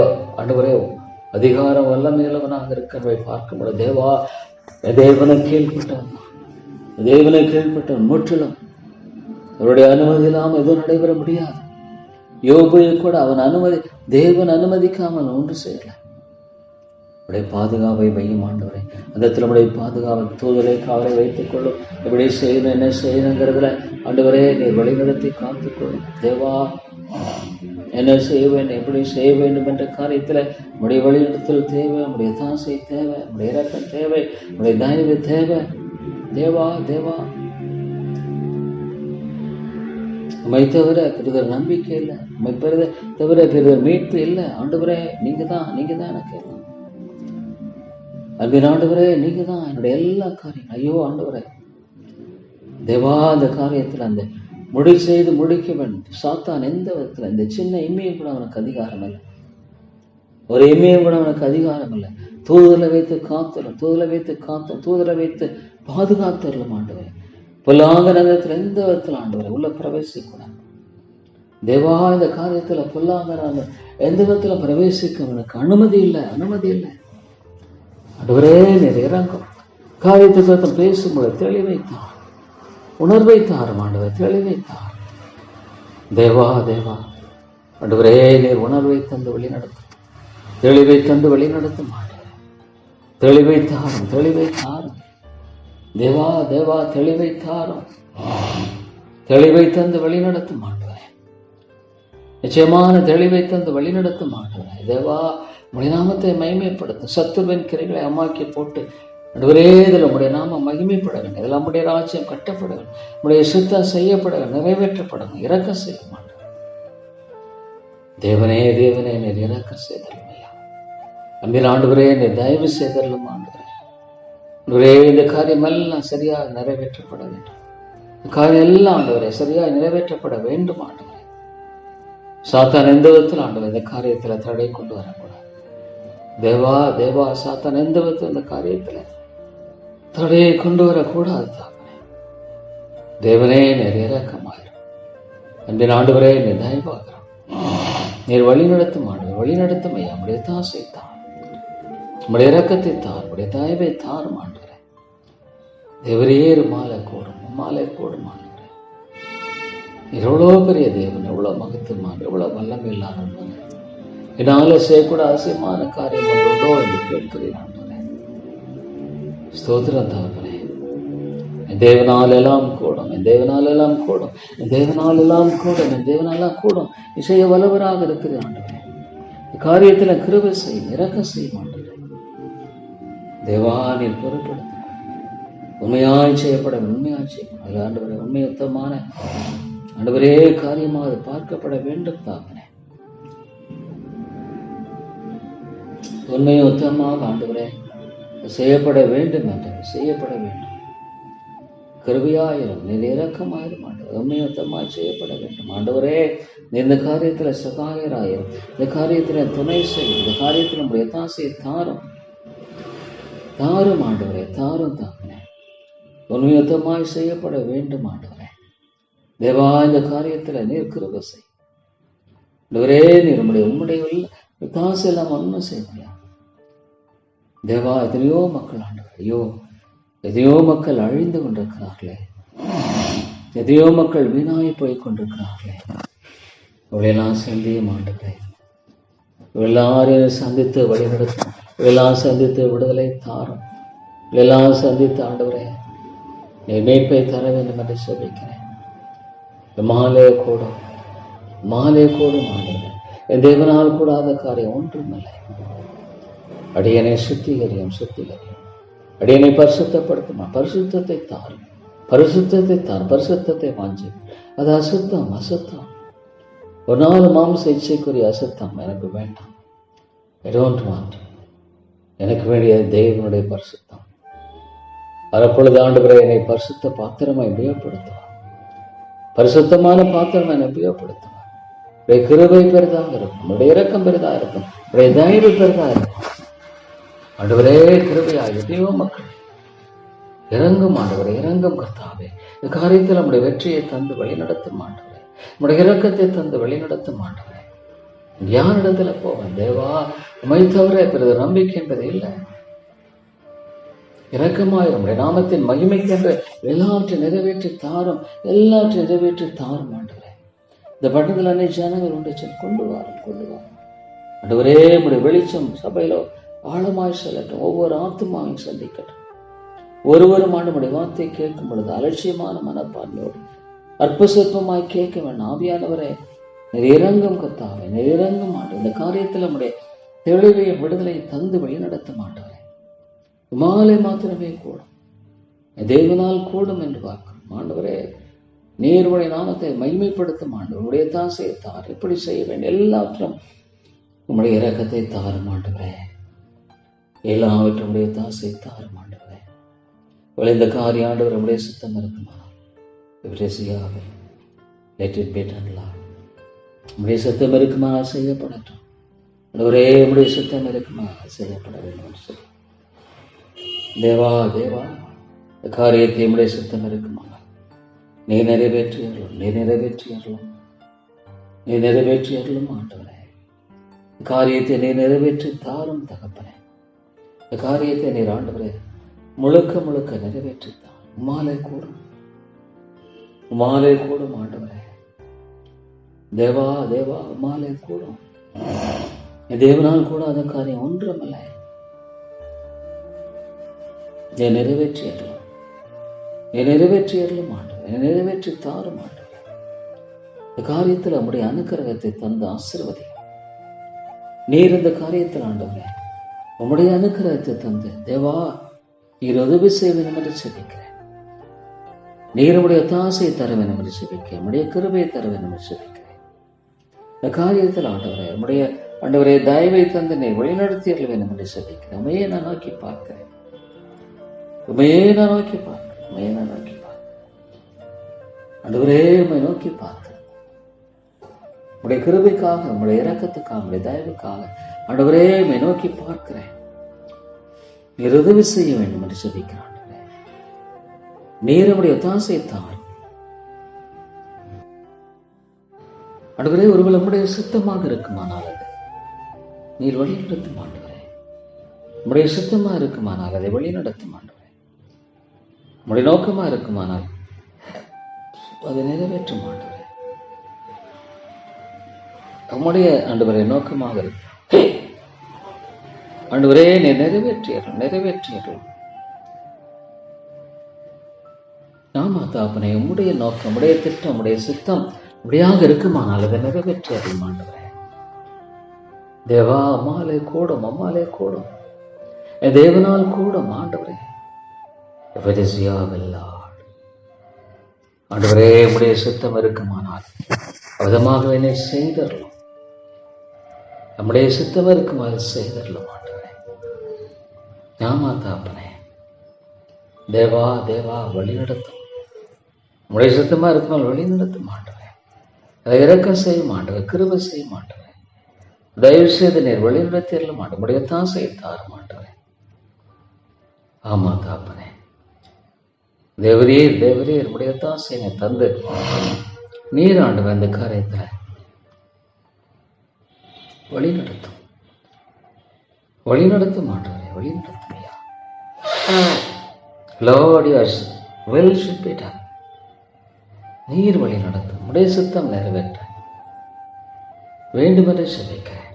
S1: அதிகாரம் வல்லமையுள்ளவனாக இருக்கிறவை பார்க்க முடியும். தேவா, தேவனை கீழ்ப்பட்டவன் முற்றிலும் அவருடைய அனுமதி இல்லாமல் எதுவும் நடைபெற முடியாது. யோபுவை கூட தேவன் அனுமதிக்காமல் ஒன்று செய்யல. உடைய பாதுகாப்பை வையும் ஆண்டவரை. அந்த நம்முடைய பாதுகாவல் தூதரை காவலை வைத்துக் கொள்ளும். எப்படி செய்யணும், என்ன செய்யணுங்கிறதுல ஆண்டவரே நீர் வழிநடத்தி காத்துக்கொள்ளும் தேவா. என்ன செய்ய வேண்டும், எப்படி செய்ய வேண்டும் என்ற காரியத்தில் உடைய வழிநடத்தல் தேவை. உடைய தாசை தேவை. உடைய இரக்கம் தேவை. உடைய தயவு தேவை தேவா. உண்மை தவிர பெரிதர் நம்பிக்கை இல்லை. உண்மை தவிர பெரிதர் மீட்பு இல்லை. ஆண்டவரே, நீங்க தான் எனக்கு அன்பின் ஆண்டவரே, நீங்க தான் என்னுடைய எல்லா காரியம். ஐயோ ஆண்டவரே தேவா, அந்த காரியத்தில் அந்த முடிக்க வேண்டும். சாத்தான் எந்த விதத்தில் இந்த சின்ன இம்மையும் கூட அவனுக்கு அதிகாரம் இல்லை. ஒரு இம்மையும் கூட அவனுக்கு அதிகாரம் இல்லை. தூதரை வைத்து காத்தலும், தூதரை வைத்து பாதுகாத்தரலும் ஆண்டவரே. பொல்லாத நகரத்தில் எந்த விதத்தில் ஆண்டவரை உள்ள பிரவேசிக்கூடாது தேவா. இந்த காரியத்துல பொல்லாத எந்த விதத்துல பிரவேசிக்க அவனுக்கு அனுமதி இல்லை. ஆண்டவரே நீர் இறங்கும். காரியத்தை பற்றி பேசும்போது தெளிவைத்தார், உணர்வைத்தார் ஆண்டவர், தெளிவைத்தார் தேவா. ஆண்டவரே நீர் உணர்வை தந்து வழி நடத்தும், தெளிவை தந்து வழி நடத்தும் ஆண்டவர். தெளிவைத்தாரும் தேவா, தெளிவை தந்து வழி நடத்தும் ஆண்டவரே. நிச்சயமான தெளிவை தந்து வழி நடத்தும் ஆண்டவரே தேவா. உடைய நாமத்தை மகிமைப்படுத்தும். சத்துருவின் கிரைகளை அம்மாக்கி போட்டு நடுவரே இதில் உடைய நாமம் மகிமைப்பட வேண்டும். இதில் நம்முடைய ராஜ்யம் கட்டப்பட வேண்டும். நம்முடைய சுத்தம் செய்யப்பட வேண்டும், நிறைவேற்றப்படணும். இறக்க செய்ய மாட்டோம். தேவனே தேவனே நீர் இறக்க செய்தலும் ஐயா. அன்பில் ஆண்டவரே நீர் தயவு செய்தலும் ஆண்டவரே. ஆண்டவரே இந்த காரியம் எல்லாம் சரியாக நிறைவேற்றப்பட வேண்டும். இந்த காரியம் எல்லாம் ஆண்டவரே சரியாக நிறைவேற்றப்பட வேண்டும் ஆண்டவரே. சாத்தான் எந்த விதத்தில் ஆண்டவரே இந்த காரியத்தில் தடை கொண்டு வரக்கூடாது. தேவா தேவா சாத்தான் எந்த விதத்தில் இந்த காரியத்தில் தடையை கொண்டு வரக்கூடாது. தேவனே நீர் இறக்கமாயிரும். அன்பின் ஆண்டவரே நீர் தயவாகிறோம். நீர் வழி நடத்தும் ஆண்டவர், வழி நடத்தும் ஐயா. நம்முடைய தாசை தார், நம்முடைய இறக்கத்தை தார், நம்முடைய தயவை தாரும் ஆண்டவரே. தேவரேறு மாலை கூடும், மாலை கூடும் ஆண்டவரே. எவ்வளோ பெரிய தேவன், எவ்வளவு மகத்துவமான, எவ்வளவு வல்லமை இல்லாதவன். என்னால செய்யக்கூட அவசியமான காரியம் ஒன்று உண்டோ என்று கேட்கிறேன் ஆண்டவரே. ஸ்தோத்திரம் தகப்பனே. என் தேவனால் எல்லாம் கூடும், என் தேவனால் எல்லாம் கூடும், என் தேவனால் எல்லாம் கூடும், என் தேவனாலாம் கூடும். இசைய வல்லவராக இருக்கிற ஆண்டவரே, காரியத்தில் கிருபை செய்யும், இறக்க செய்யும் ஆண்டவரே. தேவா நீர் பொறுப்படுத்த உண்மையாய் செய்யப்பட, உண்மையாய் செய்யப்பட ஆண்டவரே. உண்மையுத்தமான ஆண்டவரே காரியமாக பார்க்கப்பட வேண்டும் தாப்பனே. உண்மையுத்தமாக ஆண்டவரே செய்யப்பட வேண்டும் என்று செய்யப்பட வேண்டும். கிருபையாயிரும், நீர் இரக்கமாயிரும் ஆண்டவர். உண்மையுத்தமாய் செய்யப்பட வேண்டும் ஆண்டவரே. இந்த காரியத்தில் சகாயராயிரும், இந்த காரியத்தில் துணை செய்யும், இந்த காரியத்தில் நம்முடைய தாசையை தாரும் தாரும் ஆண்டவரே, தாரும் தாங்கனே. உண்மையுத்தமாய் செய்யப்பட வேண்டும் ஆண்டவரே. தேவா இந்த காரியத்தில் நீர் கிருபை செய் ஆண்டவரே. நீர் உம்முடைய தாசை எல்லாம் ஒன்றும் செய்ய முடியாது தேவா. எத்தனையோ மக்கள் ஆண்டவர், ஐயோ எதையோ மக்கள் அழிந்து கொண்டிருக்கிறார்களே, எதையோ மக்கள் வீணாகி போய் கொண்டிருக்கிறார்களே. இவளெல்லாம் சந்தியும் ஆண்டவரே, எல்லாரையும் சந்தித்து வழிநடத்தும், இவளெல்லாம் சந்தித்து விடுதலை தாரும், இவளெல்லாம் சந்தித்து ஆண்டவரே நீ மீட்பை தர வேண்டும் என்று சொல்லிக்கிறேன். மாலே கூடும், மாலே கூடும் ஆண்டவரே. என் தேவனால் கூடாத காரியம் ஒன்றுமில்லை. அடியனை சுத்திகரியும், சுத்திகரியும். அடியனை பரிசுத்தப்படுத்துமா, பரிசுத்தத்தை தாரும், பரிசுத்தத்தை தாரும், பரிசுத்தத்தை வாஞ்சி. அது அசுத்தம், அசுத்தம். ஒரு நாள் மாம்ச இச்சைக்குரிய அசுத்தம் எனக்கு வேண்டாம். I don't want. எனக்கு வேண்டிய தேவனுடைய பரிசுத்தம். அப்பொழுது ஆண்டவரே என்னை பரிசுத்த பாத்திரமாய் உபயோகப்படுத்துவார், பரிசுத்தமான பாத்திரம் என்னை உபயோகப்படுத்துவார். உடைய கிருபை பெரிதாக இருக்கும், உடைய இரக்கம் பெரிதாக இருக்கும், உடைய தயவு பெரிதாக இருக்கும் ஆண்டவரே. கிருபையாக எத்தனையோ மக்கள் இறங்கும் ஆண்டவரே, இறங்கும் கர்த்தாவே. இந்த காரியத்தில் நம்முடைய வெற்றியை தந்து வழிநடத்தும் ஆண்டவரே, நம்முடைய இரக்கத்தை தந்து வழிநடத்தும் ஆண்டவரே. யாரிடத்துல போவேன் தேவா, உம்மை தவிர பிறகு நம்பிக்கை என்பது இல்லை. இரக்கமாயிரும், நம்முடைய நாமத்தின் மகிமைக்கென்று எல்லாவற்றையும் நிறைவேற்றி தாரும், எல்லாவற்றையும் நிறைவேற்றி தாரும் ஆண்டவரே. இந்த பட்டத்தில் அன்னை ஜனங்கள் உண்டு கொண்டு வாரும், கொண்டு வாரும் ஆண்டவரே. நம்முடைய வெளிச்சம் சபையிலோ ஆழமாய் செல்லட்டும், ஒவ்வொரு ஆத்துமாவையும் சந்திக்கட்டும். ஒருவரும் நம்முடைய வார்த்தையை கேட்கும் பொழுது அலட்சியமான மனப்பான்மையோடு அற்ப சொற்பமாய் கேட்க வேண்டாம். ஆவியானவரே நீர் இறங்கும் கர்த்தாவே, நீர் இறங்கும் ஆண்டு. இந்த காரியத்தில் நம்முடைய தெளிவையை விடுதலை தந்து வழி நடத்த மாட்டாரே. மாலை மாத்திரமே கூடும், தேவனால் கூடும் என்று பார்க்கிறோம் ஆண்டவரே. நீருடைய நாமத்தை மகிமைப்படுத்தும் ஆண்டு. உடைய தாசையை தார், எப்படி செய்ய வேண்டும் எல்லாவற்றும் உம்முடைய இரக்கத்தை தாரும் ஆண்டவரே. எல்லாவற்றும் உடைய தாசை தாரும் ஆண்டவரே. விளைந்த காரிய ஆண்டவர் நம்முடைய சுத்தம் இருக்குமா let it be done Lord. நம்முடைய சுத்தம் இருக்குமா செய்யப்படட்டும் ஒரே நம்முடைய சுத்தம் இருக்குமா செய்யப்பட வேண்டும் சொல்லி தேவா தேவா இந்த காரியத்தை நம்முடைய சுத்தம் இருக்குமா நீ நிறைவேற்றியர்களும் நீ நிறைவேற்றியர்களும் நீ நிறைவேற்றியர்களும் ஆண்டவரே. காரியத்தை நீ நிறைவேற்றி தாரும் தகப்பனே. இந்த காரியத்தை நீர் ஆண்டவரே முழுக்க முழுக்க நிறைவேற்றித்தான். உமாலை கூடும், உமாலை கூடும் ஆண்டவரே. தேவா தேவா உமாலை கூடும். தேவனால் கூடாத காரியம் ஒன்றுமில்லை. நீ நிறைவேற்றியர்களும் நீ நிறைவேற்றியர்களும் ஆண்டவரே. நீ நிறைவேற்றி தாரும் ஆண்டவரே. இந்த காரியத்தில் நம்முடைய அனுக்கிரகத்தை தந்து ஆசீர்வதியும். நீர் இந்த காரியத்தில் ஆண்டவரே உம்முடைய அனுக்கிரகத்தை தந்து தேவா நீர் உதவி செய்ய வேண்டும் என்று செபிக்கிறேன். நீர் உடைய தாசையை தர வேண்டும் என்று செபிக்கிறேன். உடைய கிருபையை தர வேண்டும் என்று செபிக்கிறேன். இந்த காரியத்தில் ஆண்டவரே உம்முடைய ஆண்டவரே தயவை தந்து நீர் வழிநடத்தியர்கள் வேண்டும் என்று செபிக்கிறேன். உண்மையே நான் நோக்கி பார்க்கிறேன். உண்மையே நான் நோக்கி பார்க்கிறேன். உண்மையே நான் நோக்கி பார்க்கிறேன். ஆண்டவரே உண்மை நோக்கி பார்க்கிறேன். உடைய கிருபைக்காக, உங்களுடைய இரக்கத்துக்காக, உடைய தயவுக்காக ஆண்டவரே உண்மை நோக்கி பார்க்கிறேன். நீர் உதவி செய்ய வேண்டும் என்று செபிக்கிறான். நீர் உடைய தாசை தான் ஆண்டவரே ஒருவேளை உம்முடைய சித்தமாக இருக்குமானால் அது நீர் வழி நடத்தும் ஆண்டவரே. உம்முடைய சித்தமா இருக்குமானால் அதை வழி நடத்தும் ஆண்டவரே. உம்முடைய நோக்கமா இருக்குமானால் அதை நிறைவேற்றும் ஆண்டவரே. உம்முடைய ஆண்டவரே நோக்கமாக இருக்கு ஆண்டவரே நீர் நிறைவேற்றியர்கள். ஆமா தாப்பனே, உம்முடைய நோக்கம், உடைய திட்டம், உடைய சித்தம் இப்படியாக இருக்குமானால் அதை நிறைவேற்றியர்கள் ஆண்டவரே. தேவா அம்மாலே கூடும், அம்மாலே கூடும், தேவனால் கூடும் ஆண்டவரே. ஆண்டவரே உடைய சித்தம் இருக்குமானால் விதமாக என்னை செய்தரலும், நம்முடைய சித்தம் இருக்குமாறு செய்தரலும் ஆண்டவரே. ஆமா தாப்பனே, தேவா தேவா வழி நடத்தும். உடைய சித்தமா இருக்குமால் வழி நடத்தும் ஆண்டவரே. அதை இறக்கம் செய்ய மாட்டவர், கிருபை செய்ய மாட்டவர். தயவு செய்து நீர் வழி நடத்தியல்ல மாட்டோம். உடைய தாசையை தார மாட்டவர். ஆமா தாப்பனே, தேவரீர் தேவரீர் உடைய தாசையை தந்து நீர் ஆண்டவர் அந்த காரியத்தை வழி நடத்தும், வழி நடத்த மாட்டவரே, வழி நடத்துமையா. Lord, yours will should be done. நீர் வழி நடத்தும், உடைய சித்தம் நிறைவேற்ற வேண்டுமென்று செபிக்கிறேன்.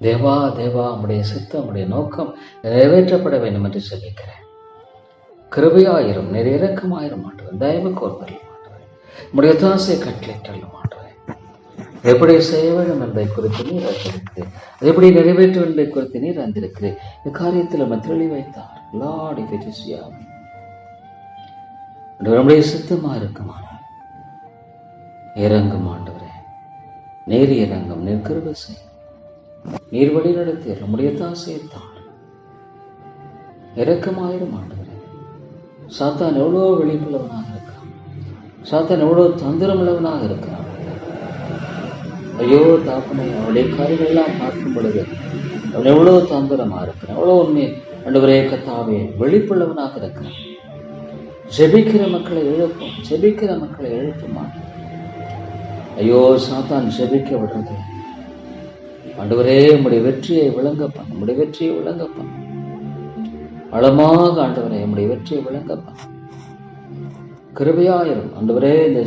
S1: தேவா தேவா உடைய சித்தம், உடைய நோக்கம் நிறைவேற்றப்பட வேண்டும் என்று செபிக்கிறேன். கிருபையாயிரும், நீர் இரக்கமாயிரும் மாட்டவர், தயவு கோர்த்தல்ல மாட்டவர், உடைய தாசை கட்டளிட்டல்ல மாட்டவர். எப்படி செய்ய வேண்டும் என்பதை குறித்து நீர் அறிந்திருக்கிறேன், எப்படி நிறைவேற்ற வேண்டும் என்பதை குறித்து நீர் அறிந்திருக்கிறேன். இந்த காரியத்தில் நம்ம தெளி வைத்தார். Lord, if it is your will, நம்முடைய சித்தமா இருக்குமானால் இறங்கும் ஆண்டவரே, நீர் இறங்கும், நீர் கிருபை செய்யும், நீர் வழி நடத்தி நம்முடைய தாசையத்தான் இரக்கமாயிரும் ஆண்டவரே. சாத்தான் எவ்வளோ வெளிப்புள்ளவனாக இருக்கிறான், சாத்தான் எவ்வளோ தந்திரம் உள்ளவனாக இருக்கிறான். ஐயோ தாப்பனை, அவனுடைய காரியங்கள் எல்லாம் பார்க்கும் பொழுது அவன் எவ்வளவு தந்திரமா இருக்கிறான், எவ்வளவு உண்மை ஆண்டவரே கர்த்தாவே வெளிப்புள்ளவனாக இருக்கிறான். ஜெபிக்கிற மக்களை எழுப்பும், ஜெபிக்கிற மக்களை எழுப்ப மாட்டோம். ஐயோ சாத்தான் ஜெபிக்க விடுறது. ஆண்டவரே உம்முடைய வெற்றியை விளங்க பண்ண, உம்முடைய வெற்றியை விளங்க பண்ண, ஆழமாக ஆண்டவரே உம்முடைய வெற்றியை விளங்க பண்ண கிருபையாயிரும் ஆண்டவரே. இந்த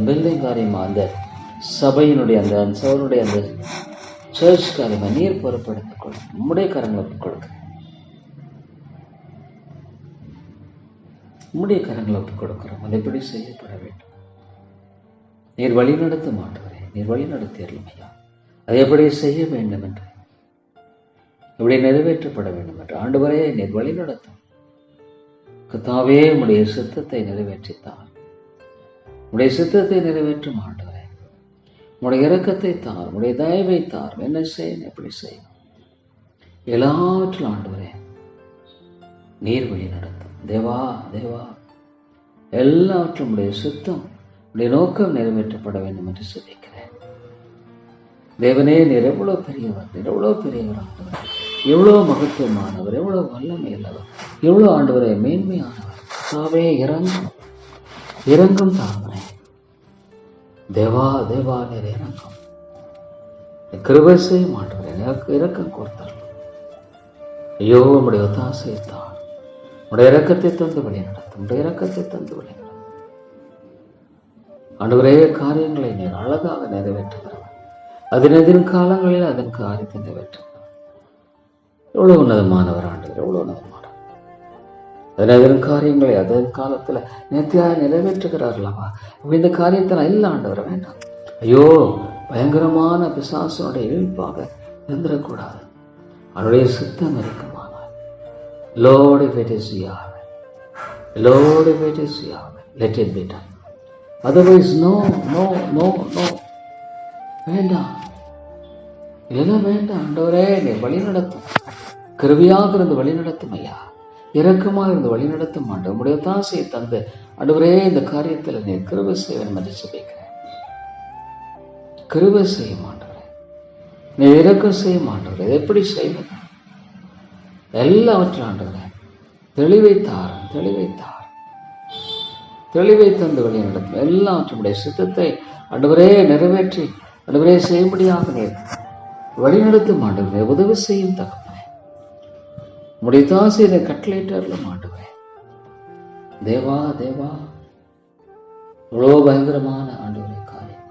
S1: பில்டிங் காரியமா, அந்த சபையினுடைய அந்த சபையினுடைய அந்த சர்ச் காரியமா நீர் பொறுப்படுத்திக் கொள்ள உம்முடைய கரங்களை கொடுக்க, உம்முடைய கரங்களை ஒப்புக் கொடுக்கிறோம். அதை எப்படி செய்யப்பட வேண்டும்? நீர் வழி நடத்த மாட்டவரே, நீர் வழி நடத்தியறலும் ஐயா. அதை எப்படி செய்ய வேண்டும் என்று, எப்படி நிறைவேற்றப்பட வேண்டும் என்று ஆண்டவரே நீர் வழி நடத்தும். கர்த்தாவே உம்முடைய சித்தத்தை நிறைவேற்றித்தார், உம்முடைய சித்தத்தை நிறைவேற்றும் ஆண்டவரே. உம்முடைய இரக்கத்தை தார், உம்முடைய தயவை தார். என்ன செய்யணும், எப்படி செய்யணும், எல்லாவற்றிலும் ஆண்டவரே நீர் வழி நடத்தும். தேவா தேவா எல்லாவற்றும் உடைய சித்தம், உடைய நோக்கம் நிறைவேற்றப்பட வேண்டும் என்று சொல்லிக்கிறேன். தேவனே நீர் எவ்வளவு பெரியவர், நீர் எவ்வளவு பெரியவர் ஆண்டவர், எவ்வளவு மகத்துவமானவர், எவ்வளவு வல்லமையுள்ளவர், எவ்வளவு ஆண்டவரை மேன்மையானவர். தாவே இறங்கும், இறங்கும் தாமரை. தேவா தேவா நீர் இறங்கும், கிருபை செய்ய மாட்டவரே, எனக்கு இரக்கம் கொடுத்தார். ஐயோ உம்முடைய ஒத்தாசையை தான், உடைய இரக்கத்தை தந்து வழி நடத்தும், உடைய இரக்கத்தை தந்து வழி நடத்தும் ஆண்டவரே. காரியங்களை நீர் அழகாக நிறைவேற்றுகிறவர், அதன் எதிர்காலங்களில் அதன் காரியத்தை நிறைவேற்றுகிறவர். எவ்வளவு உன்னதமானவர் ஆண்டவர், எவ்வளவு உன்னதமானவர். அதன் எதிர் காரியங்களை அதன் காலத்துல நேர்த்தியாக நிறைவேற்றுகிறார்களாவா? இந்த காரியத்தை நான் இல்லை ஆண்டவர் வேண்டாம். ஐயோ பயங்கரமான பிசாசனுடைய இழுப்பாக இருந்துடக்கூடாது. அவருடைய சித்தம் இருக்குமானால் Lord, if it is Yahweh, Lord, if it is Yahweh, let it be done. Otherwise, no. வேண்டாம், இதெல்லாம் வேண்டாம். ஆண்டவரே, நீ வழி நடத்தும், கிருபையாக இருந்து வழி நடத்தும் ஐயா, இரக்கமாக இருந்து வழி நடத்தும் ஆண்டவர். உடைய தாசையை தந்து ஆண்டவரே, இந்த காரியத்தில் நீ கிருபை செய்ய வேண்டும் என்று ஜெபிக்கிறேன். கிருபை செய்ய மாட்டவரே, நீ இரக்கம் செய்ய மாட்டவரே. இதை எப்படி செய்வது? எல்லாவற்றும் ஆண்டவரே தெளிவை தந்து வழி நடத்தும். எல்லாவற்றுடைய சித்தத்தை ஆண்டவரே நிறைவேற்றி ஆண்டவரே செய்யும்படியாக நீர் வழிநடத்தும் ஆண்டவரே. உதவி செய்யும் தகப்பனே, உடைய தாசையை கட்டளையிட்டார்கள் ஆண்டவரே. தேவா இவ்வளோ பயங்கரமான ஆண்டவரே காரியம்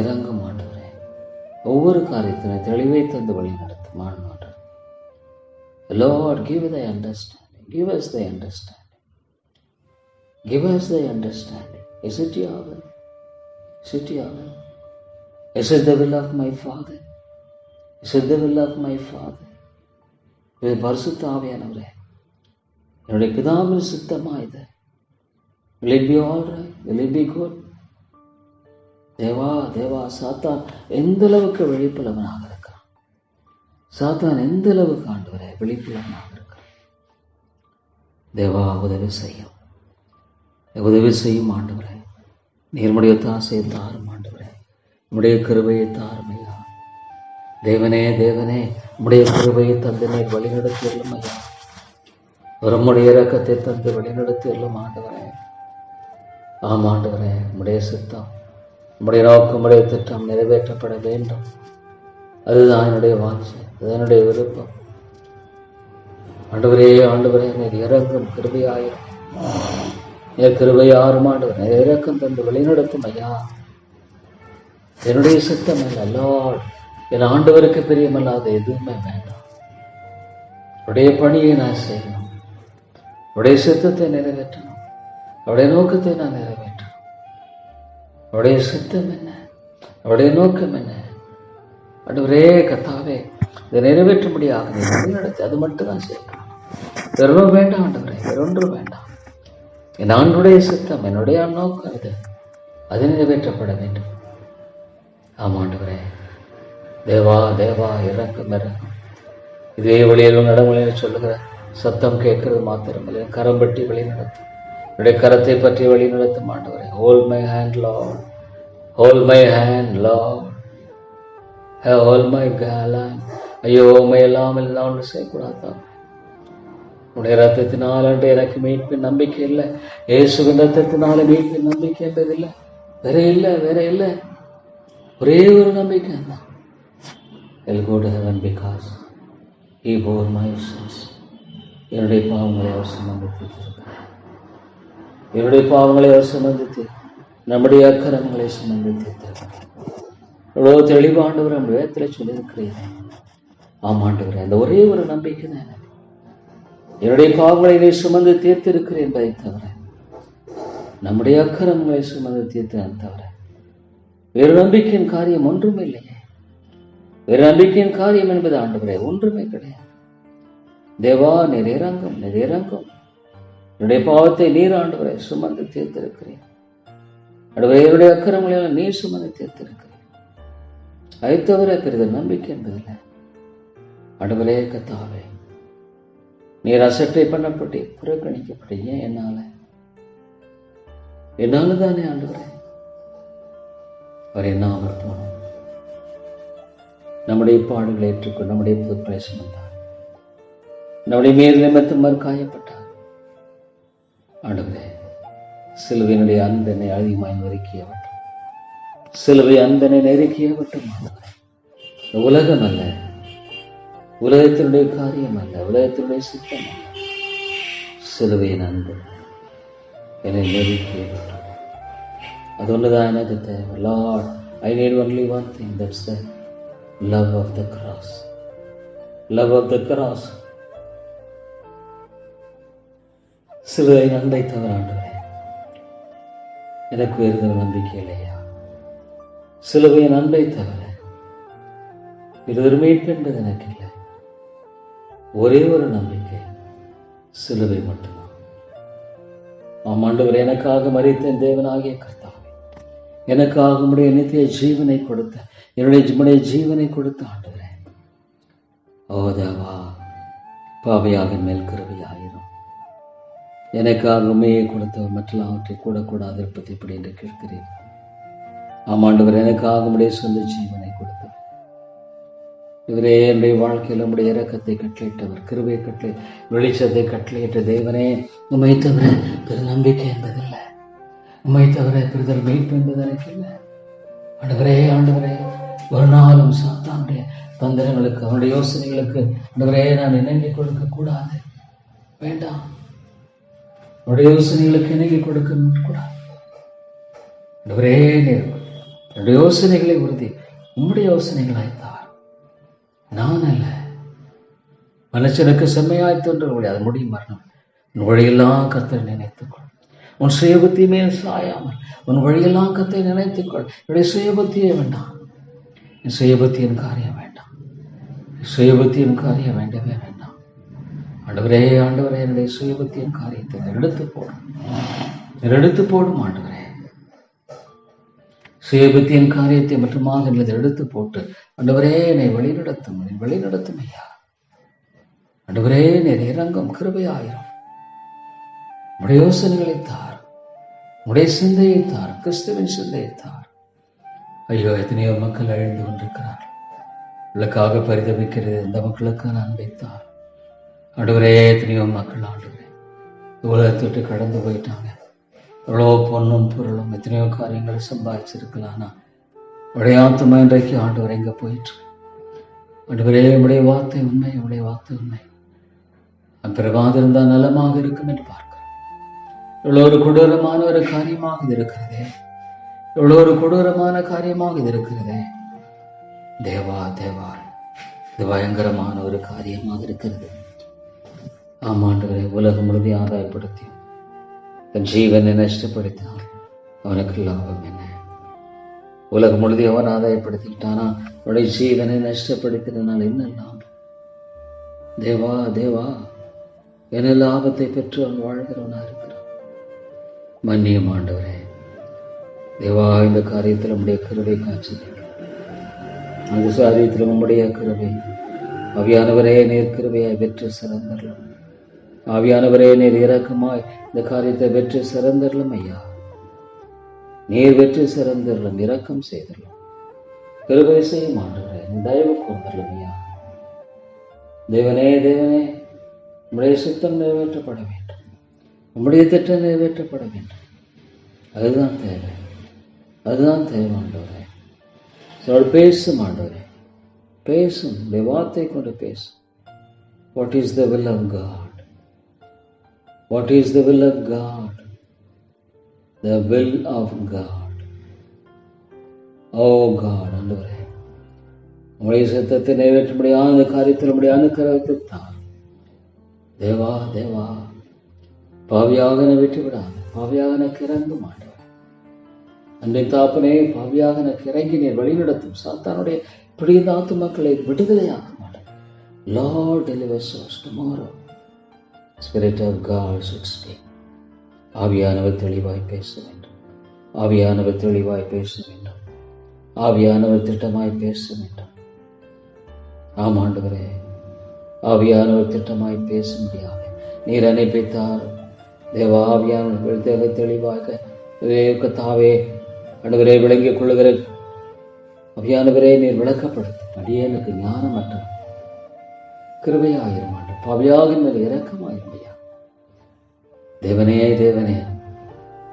S1: இறங்கும் ஆண்டவரே. ஒவ்வொரு காரியத்தினை தெளிவை தந்து வழி நடத்தும் ஆண்டவரே. Lord, give the understanding. Give us the understanding. Give us the understanding. Is it Yahweh? Is it Yahweh? Is it the will of my Father? Is it the will of my Father? இது பரிசுத்த ஆவியானவரே, என்னுடைய பிதாவின் சித்தமா இது? Will it be all right? Will it be good? தேவா சாத்தான் எந்த அளவுக்கு விழிப்புள்ளவனாக இருக்கிறான். சாத்தான் எந்த அளவுக்கு ஆண்டவரே விழிப்புள்ளவனாக இருக்கிறான். தேவா உதவி செய்யும் ஆண்டவரே. நீர்முடைய தாசையை தாரும் ஆண்டவரே. உம்முடைய கிருபையை தாரும் ஐயா. தேவனே உம்முடைய கிருபையை தந்து நீர் வழிநடத்தி எல்லும் ஐயா. உம்முடைய இரக்கத்தை தந்து வழிநடத்தி எல்லும் ஆண்டவரே. ஆம் ஆண்டவரே, உம்முடைய சித்தம், உம்முடைய நோக்கம், உம்முடைய திட்டம் நிறைவேற்றப்பட வேண்டும். அதுதான் என்னுடைய வாஞ்சை, அது என்னுடைய விருப்பம். ஆண்டவரே நீர் இறங்கும் கிருபையாயிரும். நீர் கிருபையாரும் ஆண்டவரே, இறக்கம் தந்து வழிநடத்தும் ஐயா. என்னுடைய சித்தம் அல்ல லார்ட், என் ஆண்டவருக்கு பிரியமல்லாத எதுவுமே வேண்டாம். அவருடைய பணியை நான் செய்யணும், அவருடைய சித்தத்தை நிறைவேற்றணும், அவருடைய நோக்கத்தை நான் நிறைவேற்றணும். அவருடைய சித்தம் என்ன, அவருடைய நோக்கம் என்ன? ஆண்டவரே கர்த்தாவே, இதை நிறைவேற்றும்படியாக நீ வழிநடத்தி அது மட்டும் தான் செய்யணும். வேறொன்றும் வேண்டாம் ஆண்டவரே, வேறொன்றும் வேண்டாம். என் ஆண்டுடைய சித்தம், என்னுடைய நோக்கம் இது, அது நிறைவேற்றப்பட வேண்டும். ஆமாண்டவரே, தேவா இறக்கம். இதே வழியிலும் நடைமுறையில் சொல்லுகிற சத்தம் கேட்கறது மாத்திரமில்லை, கரம் பற்றி வழி நடத்தும், என்னுடைய கரத்தை பற்றி வழி நடத்தும் ஆண்டவரே. Hold my hand Lord, hold my hand Lord, hold my கேலண்ட். ஐயோ, இல்லாமல் நான் ஒன்று செய்யக்கூடாதான். உடைய ரத்தத்தினால் அன்று எனக்கு மீட்பின் நம்பிக்கை இல்லை. இயேசுவின் ரத்தத்தினால மீட்பின் நம்பிக்கை என்பதில்லை, வேற இல்லை. ஒரே ஒரு நம்பிக்கை தான். I'll go to heaven because he bore my sins. என்னுடைய பாவங்களை அவர் சுமந்திருக்கிறார். என்னுடைய பாவங்களை அவர் சுமந்தித்து நம்முடைய அக்கிரமங்களை சுமந்திருக்கிறார். எவ்வளவு தெளிவாண்டவர் நம்ம வேதத்தில் சொல்லியிருக்கிறீர்கள். ஆமாண்டவர், அந்த ஒரே ஒரு நம்பிக்கை தான் எனக்கு. என்னுடைய பாவங்களை நீ சுமந்து தீர்த்திருக்கிறேன் என்பதை தவிர, நம்முடைய அக்கிரமங்களை சுமந்து தீர்த்தேன் தவிர வேறு நம்பிக்கையின் காரியம் ஒன்றுமே இல்லையே. வேறு நம்பிக்கையின் காரியம் என்பது ஆண்டவரே ஒன்றுமே கிடையாது. தேவா, நீர் இறங்கும். என்னுடைய பாவத்தை நீர் ஆண்டவரை சுமந்து தீர்த்திருக்கிறேன். ஆண்டவரே, என்னுடைய அக்கிரமங்களை நீர் சுமந்து தீர்த்திருக்கிறேன். அதை தவிர பெரித நம்பிக்கை என்பதில்லை. ஆண்டவரே கர்த்தாவே, நீர் அசட்டை பண்ணப்பட்டு புறக்கணிக்கப்பட்டு ஏன் என்னால தானே ஆண்டவரே அவர் என்னாமல் போனோம். நம்முடைய பாடுகளை ஏற்றுக்கொண்டு நம்முடைய பொறுப்பை சுமந்தார். நம்முடைய மேல் நிமித்தம் காயப்பட்டார். ஆண்டவரே, சிலுவையினுடைய அந்தனை அதிகமாய் நெருக்கியவட்டும், சிலுவை அந்தனை நெருக்கியவட்டும். உலகம் அல்ல, உலகத்தினுடைய காரியம் அல்ல, உலகத்தினுடைய சித்தம் அல்ல, சிலுவையின் அன்பு என்னை நெருக்கியவட்டும். அது ஒன்றுதான் எனக்கு தேவை. Lord, I need only one thing, that's the love of the cross. Love of the cross. சிலுவையின் அன்பை தவிர ஆண்டவரே எனக்கு வேறு நம்பிக்கை இல்லையா. சிலுவையின் அன்பை தவிர இது ஒரு மீட்பு என்பது எனக்கு இல்லை. ஒரே ஒரு நம்பிக்கை, சிலுவை மட்டும்தான். ஆண்டவரே, எனக்காக மரித்த தேவனாகிய கர்த்தாவே, எனக்காக உம்முடைய நித்திய ஜீவனை கொடுத்த, என்னுடைய ஜீவனை கொடுத்த ஆண்டவரே, ஓ தேவா, பாவையாக மேல் கிருபையாயிரும். எனக்காக உண்மையை கொடுத்தவர் மற்றவற்றை கூட கூடாது இருப்பதை இப்படி என்று கேட்கிறேன். ஆமாண்டவர், எனக்காக உம்முடைய சொந்த ஜீவனை கொடுத்தவர். இவரே என்னுடைய வாழ்க்கையில் உம்முடைய இரக்கத்தை கட்டளையிட்டவர், கிருபை கட்டளை, வெளிச்சத்தை கட்டளையிட்ட தேவனே, உம்மை தவிர பிற நம்பிக்கை என்பதில்லை, உம்மை தவிர பிறர் மீட்பு என்பது எனக்கு இல்லை. ஆண்டவரே, ஆண்டவரே, ஒரு நாளும் சாத்தானுடைய தந்திரங்களுக்கு, அவனுடைய யோசனைகளுக்கு ஆண்டவரே நான் இணங்கி கொடுக்க கூடாது. வேண்டாம், அவனுடைய யோசனைகளுக்கு இணங்கி கொடுக்க கூடாது. ஆண்டவரே, என்னுடைய யோசனைகளை உறுதி உம்முடைய யோசனைகளாய்த்தார், நான் அல்ல. மனுஷனுக்கு செம்மையாய் தோன்ற முடியாது, முடியும் மரணம். உன் வழியெல்லாம் கர்த்தரை நினைத்துக்கொள், உன் சுயபுத்தி மேல் சாயாமல் உன் வழியெல்லாம் கர்த்தரை நினைத்துக்கொள். என்னுடைய சுயபுத்தியே வேண்டாம், என் சுயபுத்தியின் காரியம் வேண்டாம், சுயபுத்தியின் காரியம் வேண்டவே வேண்டாம். ஆண்டவரே, ஆண்டவரே, என்னுடைய சுயபுத்தியின் காரியத்தை எடுத்து போடும் ஆண்டவரே. சுயபுத்தியின் காரியத்தை மட்டுமாக என்பதை எடுத்து போட்டு ஆண்டவரே என்னை வழிநடத்தும் ஐயா. ஆண்டவரே, நீர் இரங்கும், கிருபையாயிரும். உடைய யோசனைகளை தார், உடைய சிந்தையை தார், கிறிஸ்துவின் சிந்தையை தார். ஐயோ, எத்தனையோ மக்கள் அழிந்து கொண்டிருக்கிறார்கள். உங்களுக்காக பரிதவிக்கிறது இந்த மக்களுக்கு அன்பை தார். ஆண்டவரே, எத்தனையோ மக்கள் ஆண்டவரே உலகத்தை கடந்து போயிட்டாங்க. எவ்வளோ பொண்ணும் பொருளும் எத்தனையோ காரியங்களை சம்பாதிச்சிருக்கலாம்னா உடைய ஆத்மா இன்றைக்கு ஆண்டவர் எங்கே போயிட்டு? ஆண்டவரே, உடைய வார்த்தை உண்மை, உடைய வார்த்தை உண்மை. அப்பிரவாது இருந்தால் நலமாக இருக்கும் என்று பார்க்கிறோம். எவ்வளோ ஒரு கொடூரமான ஒரு காரியமாக இது இருக்கிறதே, எவ்வளோ ஒரு கொடூரமான காரியமாக இது இருக்கிறதே. தேவா, தேவா, இது பயங்கரமான ஒரு காரியமாக இருக்கிறது. ஆமாண்டவரே, உலகம் முழுதி ஆதாயப்படுத்தி தன் ஜீவனை நஷ்டப்படுத்தினான், அவனுக்கு லாபம் என்ன? உலகம் முழுதி அவன் ஆதாயப்படுத்திக்கிட்டானா, அவனுடைய ஜீவனை நஷ்டப்படுத்தினால் என்ன லாபம்? தேவா, தேவா, என்ன லாபத்தை பெற்று அவன் வாழ்கிறவனா இருக்கிறான். மன்னியும் ஆண்டவரே, தேவா, இந்த காரியத்தில் நம்முடைய கிருபை காட்சி, அந்த காரியத்தில் நம்முடைய கிருபை. ஆவியானவரே, நீர் கிருபையை வெற்று சிறந்தரலாம். ஆவியானவரே, நீர் இரக்கமாய் இந்த காரியத்தை வெற்றி சிறந்தரலாம் ஐயா. நீர் வெற்றி சிறந்தரலாம், இரக்கம் செய்தரலாம், கிருபை செய்யும் ஆண்டவரே, தயவு கூர்ந்தரலாம் ஐயா. தேவனே, தேவனே, உம்முடைய சித்தம் நிறைவேற்றப்பட வேண்டும், உம்முடைய திட்டம் நிறைவேற்றப்பட வேண்டும். அதுதான் தேவை, அதுதான் தேவை ஆண்டவரே. சொல் பேசும் ஆண்டவரே, பேசும், இந்த வார்த்தை கொண்டு பேசும். What is the will of God? What is the will of God? The will of God. Oh God, ஆண்டவரே, உம்முடைய சித்தத்தை நிறைவேற்றும்படியான அந்த காரியத்தில் உம்முடைய அனுக்கிரகத்தை தான். தேவா, தேவா, பாவியாக விட்டு விடாது, பாவியாக எனக்கு இறங்கும் ஆண்டவரே. அன்றை தாப்பனே, பாவியாக எனக்கு இறங்கி நீர் வழிநடத்தும். சாத்தானுடைய பிடிந்த ஆத்துமக்களை விடுதலையாக்க மாட்டேன். Lord, deliver souls tomorrow. Spirit of God should speak. ஆவியானவர் தெளிவாய் பேச வேண்டும், ஆவியானவர் தெளிவாய் பேச வேண்டும், ஆவியானவர் திட்டமாய் பேச வேண்டும். ஆமாண்டவரே, ஆவியானவர் திட்டமாய் பேச முடியாது. நீர் அனுப்பித்தார் தேவா. ஆவியானவர் தெளிவாக தாவே ஆண்டவரே விளங்கிக் கொள்ளுகிற ஆவியானவரே, நீர் விளக்கப்படுத்தும். அடியேனுக்கு ஞானமற்ற கிருபையாயிரும் ஆண்டு, பாவியாக மேல் இரக்கமாயிரும். தேவனே, தேவனே,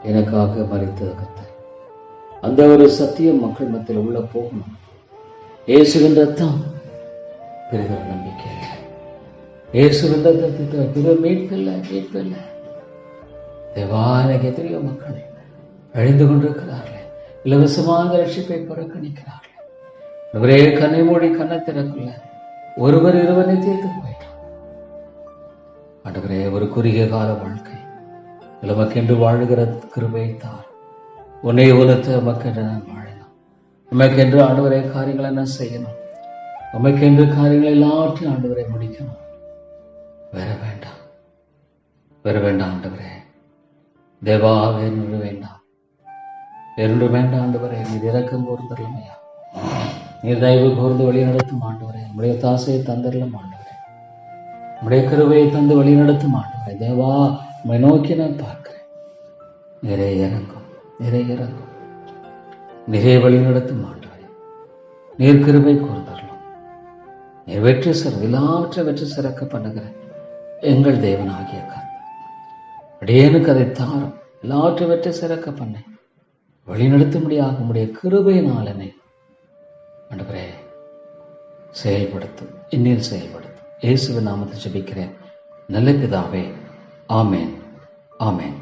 S1: எனக்காக மரித்தது கர்த்தர். அந்த ஒரு சத்தியம் மக்கள் மத்தியில் உள்ள போகணும். இயேசுவின் ரத்தம் பெரிய நம்பிக்கை, இயேசுவின் ரத்தத்தை பெரிய மீட்பில்லை, மீட்பில்லை. தேவானக்கு எத்தனையோ மக்கள் அழிந்து கொண்டிருக்கிறார்களே, இலவசமான ரட்சிப்பை புறக்கணிக்கிறார்களே. ஒரே கண்ணை மூடி கண்ணை திறக்கல, ஒருவர் இருவரை தீர்த்து போயிட்டான். ஆண்டவரே, ஒரு குறுகிய கால வாழ்க்கை நமக்கென்று வாழுகிற கிருபை தார். உன்னை உலத்த மக்கள் நான் வாழலாம். உமக்கென்று ஆண்டவரே காரியங்களை என்ன செய்யணும், உமக்கென்று காரியங்களை எல்லாத்தையும் ஆண்டவரை முடிக்கணும். வேற வேண்டாம், வேற வேண்டாம் ஆண்டவரே. தேவா வேறு வேண்டாம், வேறொன்று வேண்டாம் ஆண்டவரே. நீர் இறக்கம் கூர்ந்தரலையா, நீர் தயவு கூர்ந்து வழி நடத்தும் ஆண்டவரே. உடைய தாசையை தந்தரலாம் ஆண்டவரே, உடைய கருவையை தந்து வழி நடத்தும் ஆண்டவரே. தேவா உம்மை நோக்கி நான் பார்க்கிறேன். நிறைய இறங்கும், நிறைய இறங்கும், நிறைய வழி நடத்தும் ஆண்டவரே. நீர் கிருபை கூர்ந்தரலாம். நீர் வெற்றி சிற எல்லாவற்றை வெற்றி சிறக்க பண்ணுகிறேன் எங்கள் தேவனாகிய கர்த்தர். அடியேனுக்கு அதை தாரும், எல்லாவற்றை வெற்றி சிறக்க பண்ண வழிநடத்தும்படியாக உம்முடைய கிருபையினால் என்னை ஆண்டவரே செயல்படுத்தும், இன்னில் செயல்படுத்தும். இயேசுவின் நாமத்தை ஜெபிக்கிறேன் நல்ல பிதாவே, ஆமேன், ஆமேன்.